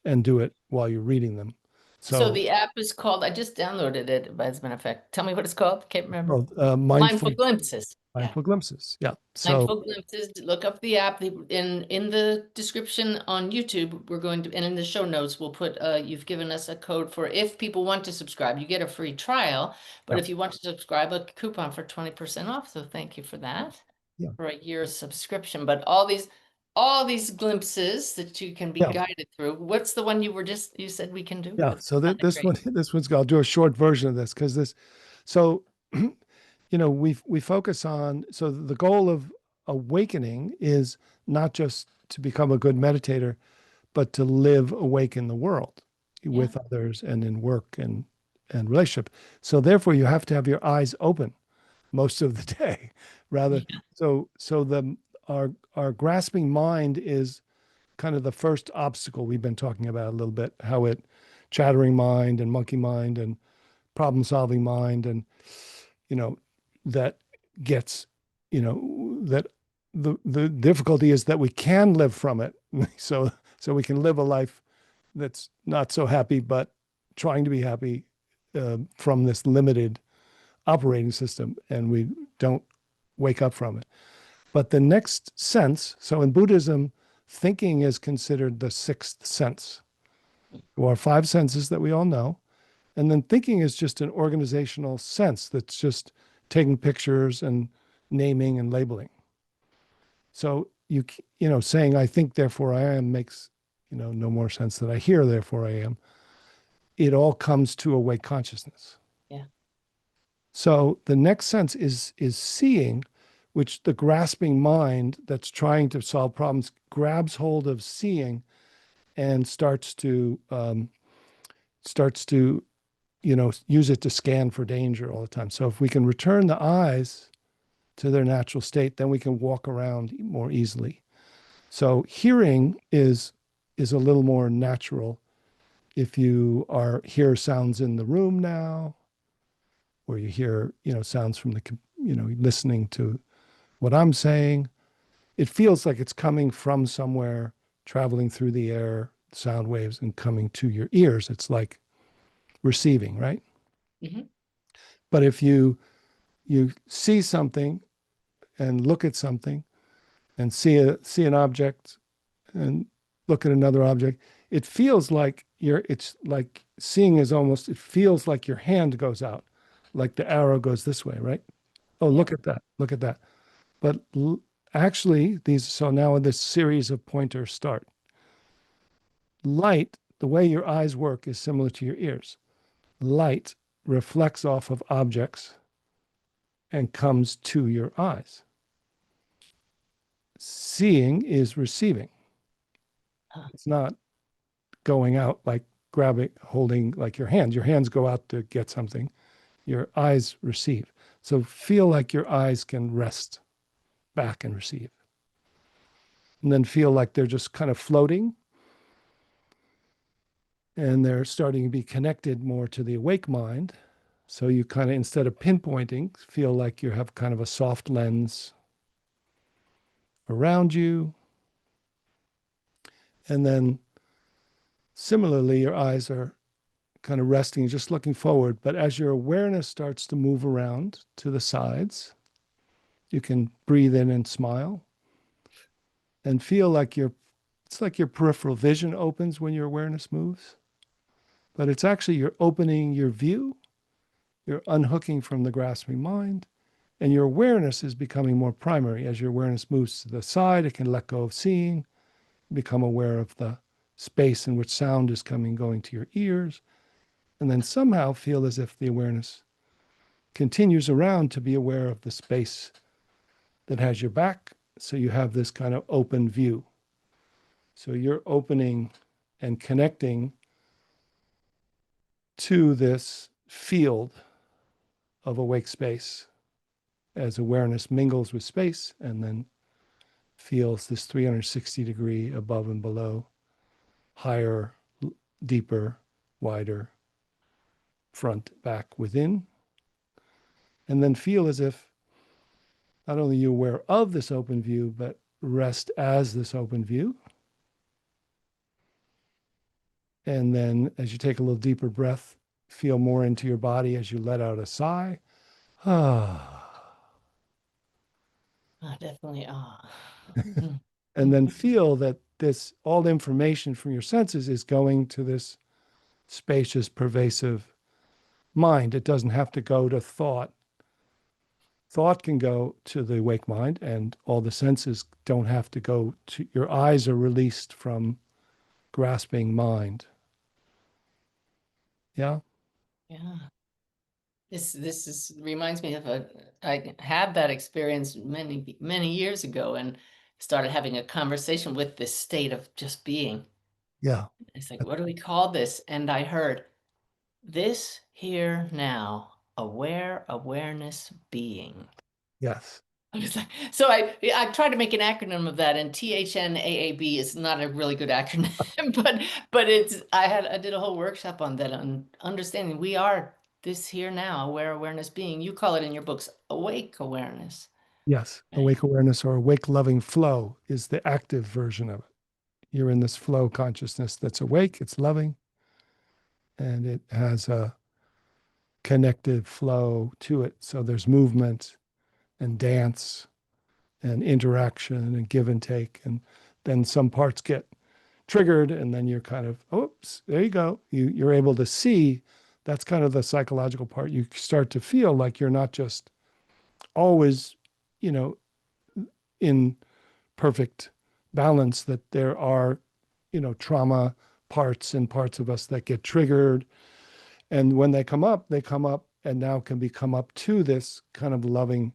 Speaker 2: and do it while you're reading them.
Speaker 1: So
Speaker 2: So,
Speaker 1: the app is called, I just downloaded it, as a matter of fact. Tell me what it's called. Can't remember.
Speaker 2: well,
Speaker 1: Mindful Glimpses. Yeah.
Speaker 2: mindful glimpses. Yeah. So,
Speaker 1: Mindful Glimpses, look up the app. In the description on YouTube, we're going to, and in the show notes, we'll put, you've given us a code for if people want to subscribe, you get a free trial. But
Speaker 2: yeah,
Speaker 1: if you want to subscribe, a coupon for 20% off. So thank you for that,
Speaker 2: yeah,
Speaker 1: for a year's subscription. But all these glimpses that you can be
Speaker 2: yeah,
Speaker 1: guided through. What's the one you said we can do?
Speaker 2: yeah.
Speaker 1: It's
Speaker 2: So
Speaker 1: not that
Speaker 2: this
Speaker 1: great.
Speaker 2: one, I'll do a short version of this because this. So, we focus on. So the goal of awakening is not just to become a good meditator, but to live awake in the world
Speaker 1: Yeah.
Speaker 2: with others and in work and relationship. So therefore, you have to have your eyes open most of the day, rather.
Speaker 1: Yeah.
Speaker 2: So the our grasping mind is kind of the first obstacle we've been talking about a little bit. How it chattering mind and monkey mind and problem solving mind, and you know that gets that the difficulty is that we can live from it. So we can live a life that's not so happy, but trying to be happy from this limited operating system, and we don't wake up from it. But the next sense, so in Buddhism, thinking is considered the sixth sense. There are five senses that we all know. And then thinking is just an organizational sense that's just taking pictures and naming and labeling. So saying I think, therefore I am makes, no more sense than I hear, therefore I am. It all comes to awake consciousness.
Speaker 1: Yeah.
Speaker 2: So the next sense is seeing, which the grasping mind that's trying to solve problems grabs hold of seeing and starts to use it to scan for danger all the time. So if we can return the eyes to their natural state, then we can walk around more easily. So hearing is a little more natural. If you hear sounds in the room now, or you hear sounds from the listening to what I'm saying, it feels like it's coming from somewhere, traveling through the air, sound waves, and coming to your ears. It's like receiving, right?
Speaker 1: Hmm.
Speaker 2: But if you see something and look at something and see an object and look at another object, it feels like it's like seeing is almost, it feels like your hand goes out, like the arrow goes this way, right? Oh,
Speaker 1: Yeah.
Speaker 2: look at that, look at that. But actually, so now this series of pointers start. Light, the way your eyes work is similar to your ears. Light reflects off of objects and comes to your eyes. Seeing is receiving.
Speaker 1: Huh.
Speaker 2: It's not going out like grabbing, holding like your hands. Your hands go out to get something. Your eyes receive. So feel like your eyes can rest back and receive. And then feel like they're just kind of floating and they're starting to be connected more to the awake mind. So you kind of, instead of pinpointing, feel like you have kind of a soft lens around you. And then similarly, your eyes are kind of resting, just looking forward. But as your awareness starts to move around to the sides, you can breathe in and smile. and feel like it's like your peripheral vision opens when your awareness moves, but it's actually you're opening your view, you're unhooking from the grasping mind, and your awareness is becoming more primary. As your awareness moves to the side, it can let go of seeing, become aware of the space in which sound is coming, going to your ears, and then somehow feel as if the awareness continues around to be aware of the space that has your back. So you have this kind of open view. So you're opening and connecting to this field of awake space as awareness mingles with space and then feels this 360-degree above and below, higher, deeper, wider, front, back, within. And then feel as if not only you're aware of this open view, but rest as this open view. And then as you take a little deeper breath, feel more into your body as you let out a sigh. Ah.
Speaker 1: Definitely.
Speaker 2: And then feel that this all information from your senses is going to this spacious, pervasive mind. It doesn't have to go to thought. Thought can go to the awake mind, and all the senses don't have to go to your eyes are released from grasping mind. Yeah.
Speaker 1: Yeah. This is reminds me of I had that experience many years ago and started having a conversation with this state of just being.
Speaker 2: Yeah.
Speaker 1: It's like, what do we call this? And I heard this here now, aware awareness being.
Speaker 2: Yes.
Speaker 1: I was like, so I tried to make an acronym of that, and THNAAB is not a really good acronym, but it's I did a whole workshop on that on understanding we are this here now, aware awareness being. You call it in your books awake awareness.
Speaker 2: Yes.
Speaker 1: Right?
Speaker 2: Awake awareness or awake loving flow is the active version of it. You're in this flow consciousness that's awake, it's loving, and it has a connected flow to it. So there's movement and dance and interaction and give and take. And then some parts get triggered, and then you're kind of, oops, there you go. You're able to see. That's kind of the psychological part. You start to feel like you're not just always, you know, in perfect balance, that there are, trauma parts and parts of us that get triggered. And when they come up and now can become up to this kind of loving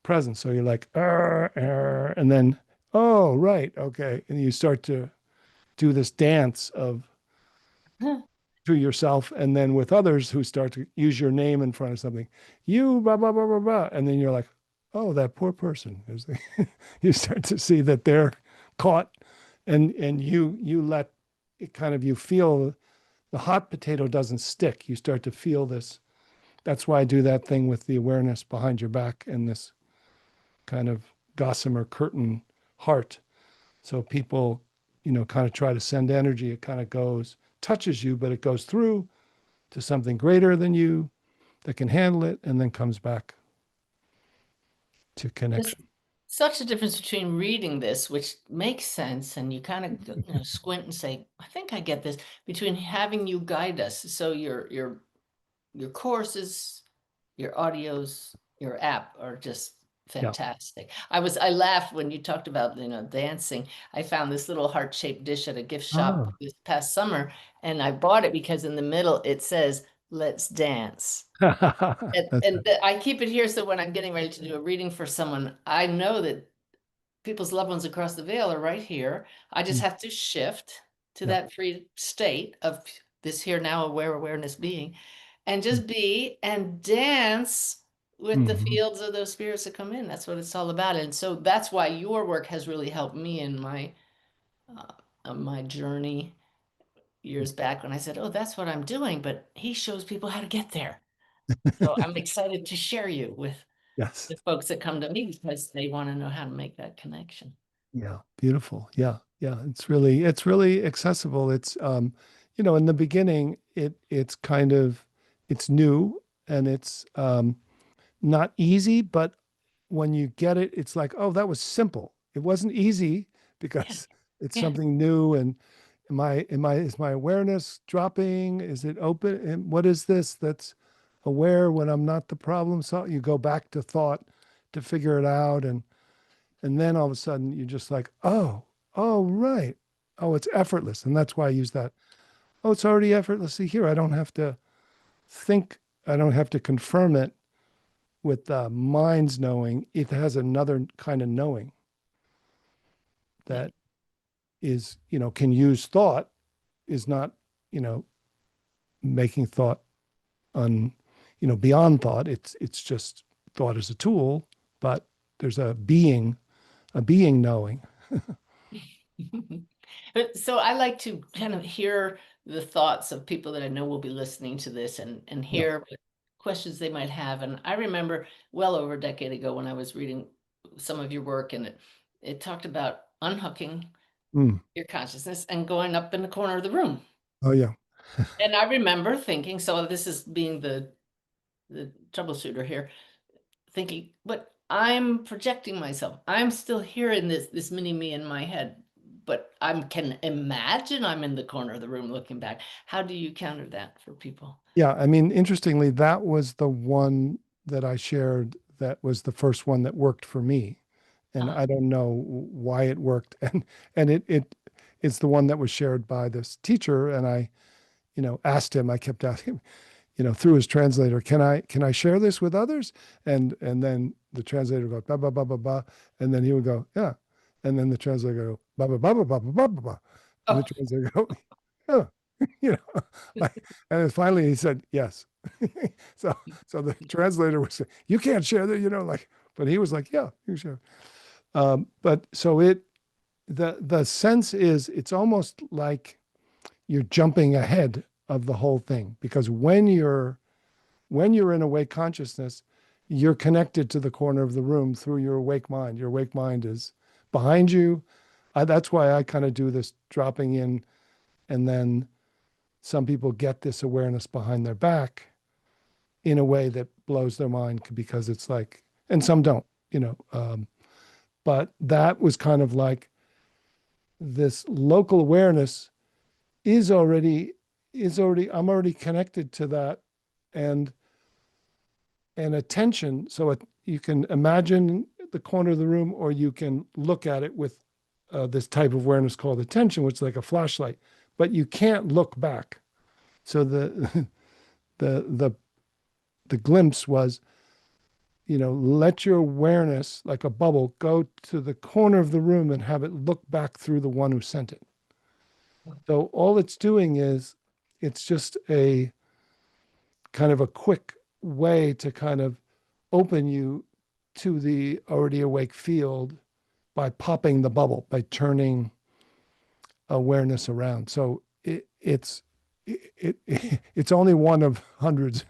Speaker 2: presence. So you're like, and then, oh, right, okay. And you start to do this dance of to yourself and then with others who start to use your name in front of something, you, blah, blah, blah, blah, blah. And then you're like, oh, that poor person. You start to see that they're caught and you let it kind of, you feel the hot potato doesn't stick. You start to feel this. That's why I do that thing with the awareness behind your back and this kind of gossamer curtain heart. So people, kind of try to send energy. It kind of goes, touches you, but it goes through to something greater than you that can handle it and then comes back to
Speaker 1: There's
Speaker 2: connection.
Speaker 1: such a difference between reading this, which makes sense, and you kind of squint and say, I think I get this, between having you guide us. So your courses, your audios, your app are just
Speaker 2: Yeah.
Speaker 1: fantastic. I laughed when you talked about, dancing. I found this little heart-shaped dish at a gift shop
Speaker 2: Ah.
Speaker 1: this past summer, and I bought it because in the middle it says, "Let's dance."
Speaker 2: That's it.
Speaker 1: I keep it here so when I'm getting ready to do a reading for someone, I know that people's loved ones across the veil are right here. I just
Speaker 2: Mm.
Speaker 1: have to shift to
Speaker 2: Yeah.
Speaker 1: that free state of this here now aware awareness being and
Speaker 2: Mm.
Speaker 1: just be and dance with the
Speaker 2: Mhm.
Speaker 1: fields of those spirits that come in. That's what it's all about. And so that's why your work has really helped me in my journey years back when I said, "Oh, that's what I'm doing," but he shows people how to get there. So I'm excited to share you with
Speaker 2: Yes.
Speaker 1: the folks that come to me because they want to know how to make that connection.
Speaker 2: Yeah. Beautiful. Yeah. Yeah. It's really accessible. It's in the beginning, it's kind of it's new and it's not easy, but when you get it, it's like, oh, that was simple. It wasn't easy,
Speaker 1: Yeah.
Speaker 2: because it's
Speaker 1: Yeah.
Speaker 2: something new. And is my awareness dropping? Is it open? And what is this that's aware when I'm not the problem? So you go back to thought to figure it out. And then all of a sudden you're just like, oh, right. Oh, it's effortless. And that's why I use that. Oh, it's already effortlessly here. I don't have to think, I don't have to confirm it with the mind's knowing. It has another kind of knowing
Speaker 1: Yeah.
Speaker 2: that is, can use thought, is not, you know, making thought on, beyond thought. It's just thought as a tool, but there's a being knowing.
Speaker 1: So I like to kind of hear the thoughts of people that I know will be listening to this and
Speaker 2: Yeah.
Speaker 1: hear what questions they might have. And I remember well over a decade ago when I was reading some of your work, and it talked about unhooking
Speaker 2: Mm.
Speaker 1: your consciousness and going up in the corner of the room.
Speaker 2: Oh, yeah.
Speaker 1: And I remember thinking, so this is being the troubleshooter here, thinking, but I'm projecting myself. I'm still here in this mini me in my head, but I can imagine I'm in the corner of the room looking back. How do you counter that for people?
Speaker 2: Yeah. I mean, interestingly, that was the one that I shared that was the first one that worked for me. And
Speaker 1: Uh,
Speaker 2: I don't know why it worked. And it's the one that was shared by this teacher. And I, asked him, I kept asking him, through his translator, can I share this with others? And then the translator would go, ba, ba, ba, ba, ba. And then he would go, yeah. And then the translator would go, ba, ba, ba, ba, ba, ba, ba, ba, ba. And the
Speaker 1: oh,
Speaker 2: translator would go, yeah. you know, and then finally he said, yes. so, so the translator was saying, you can't share that, but he was like, yeah, you share. But so the sense is it's almost like you're jumping ahead of the whole thing, because when you're in awake consciousness, you're connected to the corner of the room through your awake mind. Your awake mind is behind you. That's why I kind of do this dropping in, and then some people get this awareness behind their back in a way that blows their mind, because it's like, and some don't, but that was kind of like this local awareness is already I'm already connected to that, and attention. So you can imagine the corner of the room, or you can look at it with this type of awareness called attention, which is like a flashlight, but you can't look back. So the the the the glimpse was, let your awareness, like a bubble, go to the corner of the room and have it look back through the one who sent it. So all it's doing is, it's just a kind of a quick way to kind of open you to the already awake field by popping the bubble, by turning awareness around. So it's only one of hundreds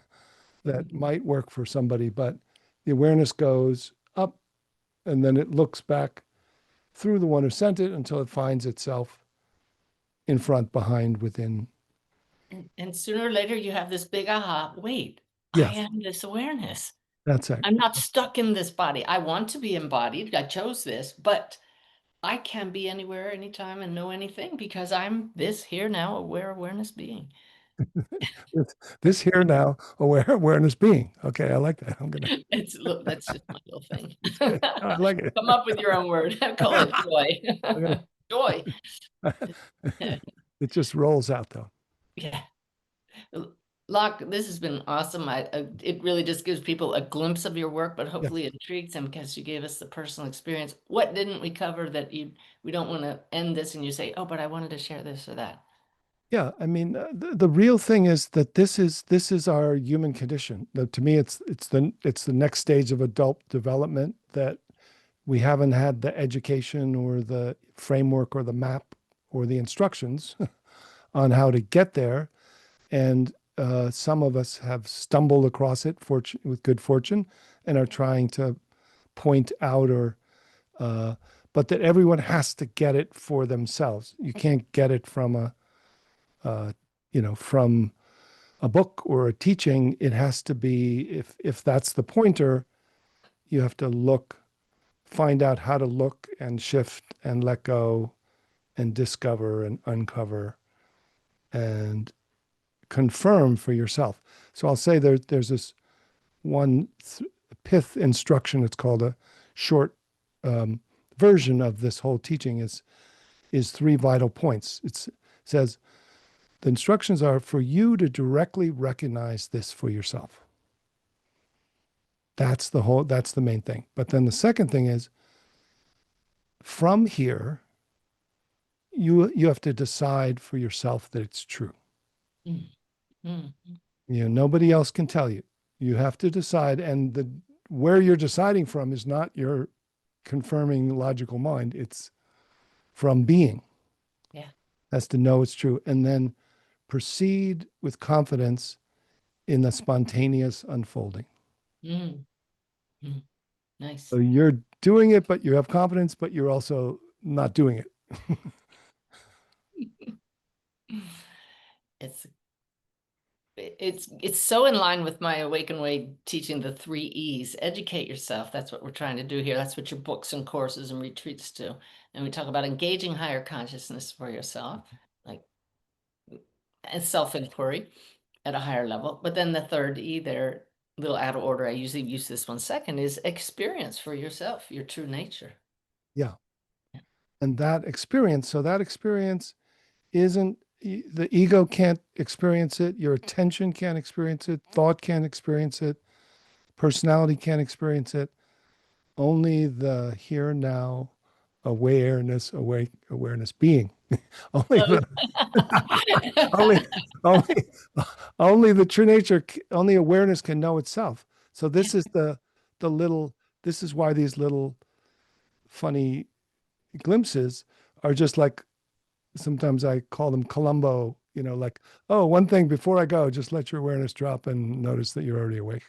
Speaker 2: that might work for somebody, but the awareness goes up and then it looks back through the one who sent it until it finds itself in front, behind, within.
Speaker 1: and sooner or later you have this big aha, wait, I
Speaker 2: Yes,
Speaker 1: am this awareness.
Speaker 2: that's it.
Speaker 1: I'm not stuck in this body. I want to be embodied. I chose this, but I can be anywhere, anytime, and know anything because I'm this here now aware awareness being.
Speaker 2: This here now awareness being. Okay, I like that. I'm gonna.
Speaker 1: It's look, that's just my little thing.
Speaker 2: It's good. I like it.
Speaker 1: Come up with your own word. Call it
Speaker 2: I'm
Speaker 1: joy. Joy.
Speaker 2: gonna. It just rolls out though.
Speaker 1: Yeah. Locke, this has been awesome. It really just gives people a glimpse of your work, but
Speaker 2: Yeah.
Speaker 1: hopefully it intrigues them because you gave us the personal experience. What didn't we cover that we don't want to end this and you say, oh, but I wanted to share this or that?
Speaker 2: Yeah, I mean, the real thing is that this is our human condition. To me, it's the next stage of adult development that we haven't had the education or the framework or the map or the instructions on how to get there, and some of us have stumbled across it with good fortune, and are trying to point out, or but that everyone has to get it for themselves. You can't get it from uh, from a book or a teaching. It has to be, if that's the pointer, you have to look find out how to look and shift and let go and discover and uncover and confirm for yourself. So I'll say there's this one pith instruction. It's called a short version of this whole teaching is three vital points. It says the instructions are for you to directly recognize this for yourself. That's the main thing. But then the second thing is from here, you have to decide for yourself that it's true.
Speaker 1: Mm, mm,
Speaker 2: Nobody else can tell you. You have to decide, and the where you're deciding from is not your confirming logical mind. It's from being.
Speaker 1: yeah.
Speaker 2: That's to know it's true, and then proceed with confidence in the spontaneous unfolding.
Speaker 1: Mm, mm, nice.
Speaker 2: So you're doing it, but you have confidence, but you're also not doing it.
Speaker 1: It's it's so in line with my Awaken Way teaching, the 3 E's. Educate yourself. That's what we're trying to do here. That's what your books and courses and retreats do. And we talk about engaging higher consciousness for yourself, like and self-inquiry at a higher level. But then the third E there, little out of order, I usually use this one second, is experience for yourself, your true nature.
Speaker 2: Yeah. And that experience isn't the ego can't experience it, your attention can't experience it, thought can't experience it, personality can't experience it. Only the here and now awareness being. only
Speaker 1: Oh.
Speaker 2: the only only only the true nature, only awareness can know itself. So
Speaker 1: Yeah.
Speaker 2: this is the little this is why these little funny glimpses are just like sometimes I call them Columbo, like, oh, one thing before I go, just let your awareness drop and notice that you're already awake,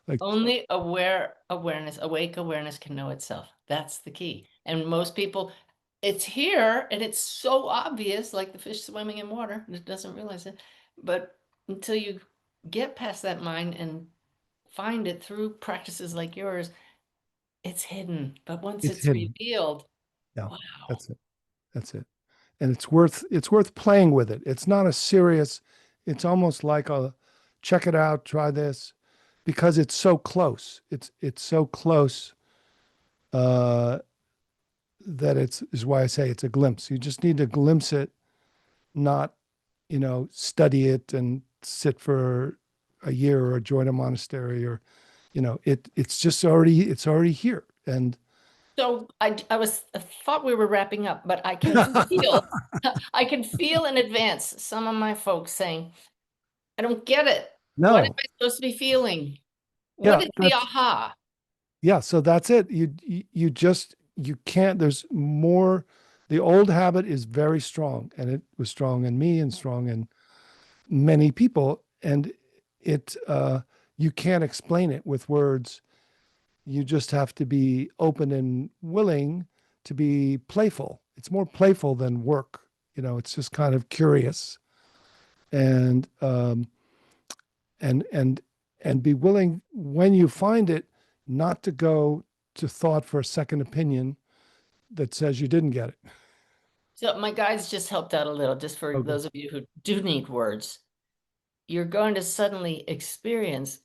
Speaker 2: like,
Speaker 1: Only awake awareness can know itself. That's the key. And most people, it's here and it's so obvious, like the fish swimming in water, it doesn't realize it. But until you get past that mind and find it through practices like yours, it's hidden. But once
Speaker 2: it's
Speaker 1: it's
Speaker 2: hidden.
Speaker 1: revealed,
Speaker 2: Yeah,
Speaker 1: wow.
Speaker 2: that's it. That's it. And it's worth playing with it. It's not a serious, it's almost like a check it out, try this, because it's so close. It's so close uh that is why I say it's a glimpse. You just need to glimpse it, not, study it and sit for a year or join a monastery or, it's already here. And
Speaker 1: So I thought we were wrapping up, but I can feel, I can feel in advance some of my folks saying, I don't get it. What am
Speaker 2: no,
Speaker 1: I supposed to be feeling? What
Speaker 2: yeah,
Speaker 1: is the
Speaker 2: that's
Speaker 1: aha?
Speaker 2: yeah, so that's it. You can't, there's more. The old habit is very strong, and it was strong in me and strong in many people. And you can't explain it with words. You just have to be open and willing to be playful. It's more playful than work. It's just kind of curious and and and and be willing when you find it not to go to thought for a second opinion that says you didn't get it.
Speaker 1: So my guides just helped out a little, just for
Speaker 2: Okay.
Speaker 1: those of you who do need words. You're going to suddenly experience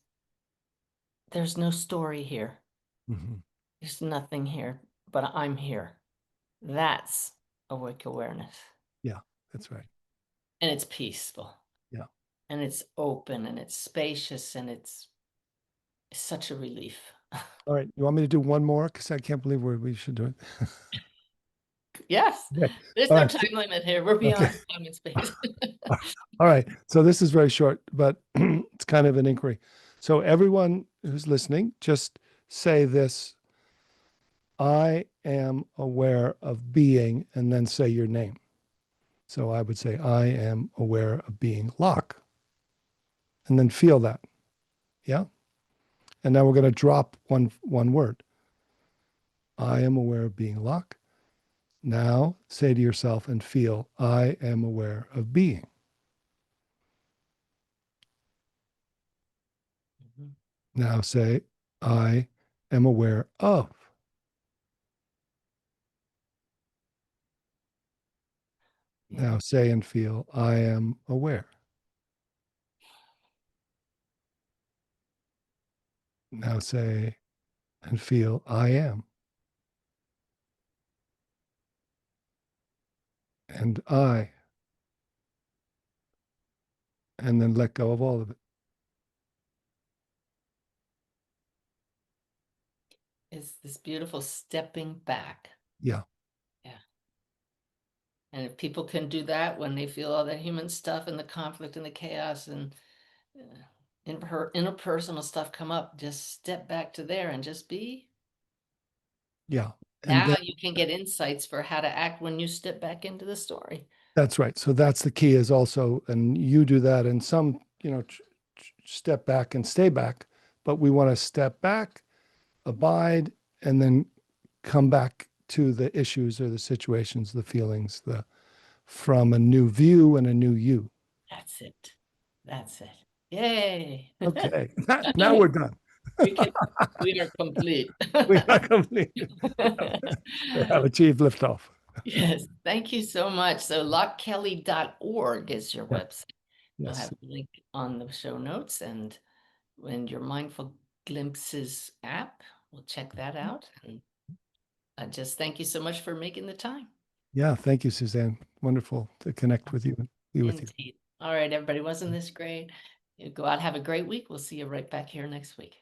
Speaker 1: there's no story here.
Speaker 2: Mhm.
Speaker 1: There's nothing here, but I'm here. That's awake awareness.
Speaker 2: Yeah, that's right.
Speaker 1: And it's peaceful
Speaker 2: Yeah.
Speaker 1: and it's open and it's spacious and it's such a relief.
Speaker 2: All right. You want me to do one more? Because I can't believe we should do it.
Speaker 1: Yes,
Speaker 2: Okay.
Speaker 1: there's
Speaker 2: All
Speaker 1: no
Speaker 2: right.
Speaker 1: time limit here. We're
Speaker 2: Okay.
Speaker 1: beyond time and space.
Speaker 2: All right. So this is very short, but it's kind of an inquiry. So everyone who's listening, just say this: I am aware of being, and then say your name. So I would say, I am aware of being Loch, and then feel that. Yeah. And now we're going to drop one word. I am aware of being Loch. Now say to yourself and feel, I am aware of being.
Speaker 1: Mhm.
Speaker 2: Now say, I am aware of. Now say and feel, I am aware. Now say and feel, I am. And I. And then let go of all of it.
Speaker 1: It's this beautiful stepping back.
Speaker 2: Yeah.
Speaker 1: Yeah. And if people can do that when they feel all that human stuff and the conflict and the chaos and interpersonal stuff come up, just step back to there and just be.
Speaker 2: Yeah. And
Speaker 1: Now
Speaker 2: then
Speaker 1: you can get insights for how to act when you step back into the story.
Speaker 2: that's right. So that's the key is also, and you do that and some, step back and stay back, but we want to step back, abide, and then come back to the issues or the situations, the feelings, the from a new view and a new you.
Speaker 1: That's it. That's it. Yay.
Speaker 2: Okay. Now we're done.
Speaker 1: We can, we are complete.
Speaker 2: We are completed. We have achieved liftoff.
Speaker 1: Yes, thank you so much. So lochkelly.org is your
Speaker 2: Yeah.
Speaker 1: website. We'll
Speaker 2: Yes.
Speaker 1: have a link on the show notes and when your Mindful Glimpses app, we'll check that out. And I just thank you so much for making the time.
Speaker 2: Yeah. Thank you, Suzanne. Wonderful to connect with you and be with you.
Speaker 1: Indeed. All right, everybody, wasn't this great? You go out, have a great week. We'll see you right back here next week.